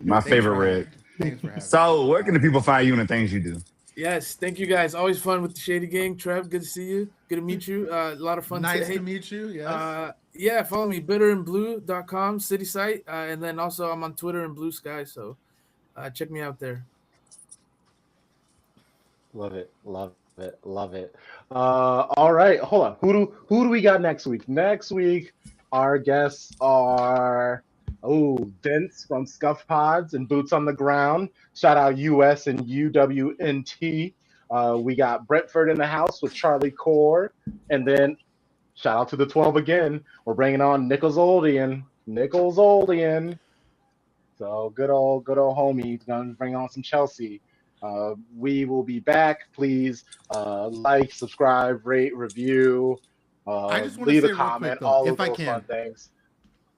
My favorite Red. Thanks for having me. So, where can the people find you and the things you do? Yes, thank you guys. Always fun with the Shady Gang. Treb, good to see you. Good to meet you. A lot of fun Nice today. to meet you. Yes. Yeah, follow me, bitterandblue.com, city site. And then also I'm on Twitter and Blue Sky. So check me out there. Love it. All right, hold on. Who do we got next week? Next week, our guests are Vince from Scuff Pods and Boots on the Ground. Shout out US and UWNT. We got Brentford in the house with Charlie Core, and then shout out to the 12 again. We're bringing on Nichols Oldian. So good old homie. Gonna bring on some Chelsea. We will be back. Please like, subscribe, rate, review. I just want to leave say a comment. Real quick, though, all if of I those can, fun things.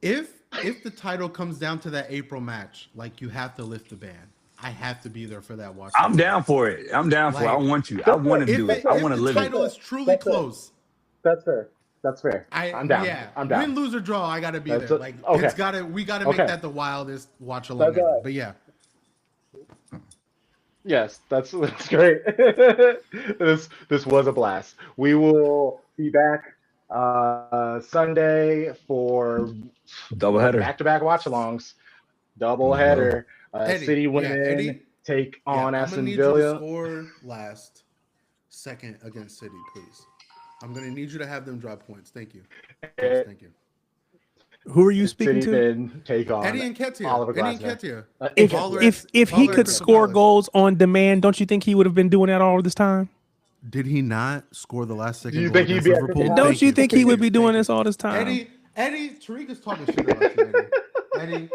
if the title comes down to that April match, like you have to lift the ban. I have to be there for that watch. I'm down for it. I'm down for it. I want you. I want to do it. I want to live If the title it. is truly close, That's fair. That's fair. I'm down. Yeah, I'm down. win, lose or draw, I gotta be That's there. a- Like okay. we gotta make that the wildest watch along. That's all right. But yeah, Yes, that's great. This was a blast. We will be back Sunday for Doubleheader. back-to-back watch-alongs. Doubleheader. City winning. Eddie, take on I'm gonna need you to Aston Villa. score last second against City, please. I'm gonna need you to have them drop points. Thank you. Yes, thank you. Who are you speaking City to? then take on Eddie and Ketia. Oliver Eddie and Glasner. Ketia. If he could score goals on demand, don't you think he would have been doing that all this time? Did he not score the last second You goal think he'd against be at Liverpool? 59? Don't you think he would be doing this all this time? Eddie, Tariq is talking shit about you, Eddie.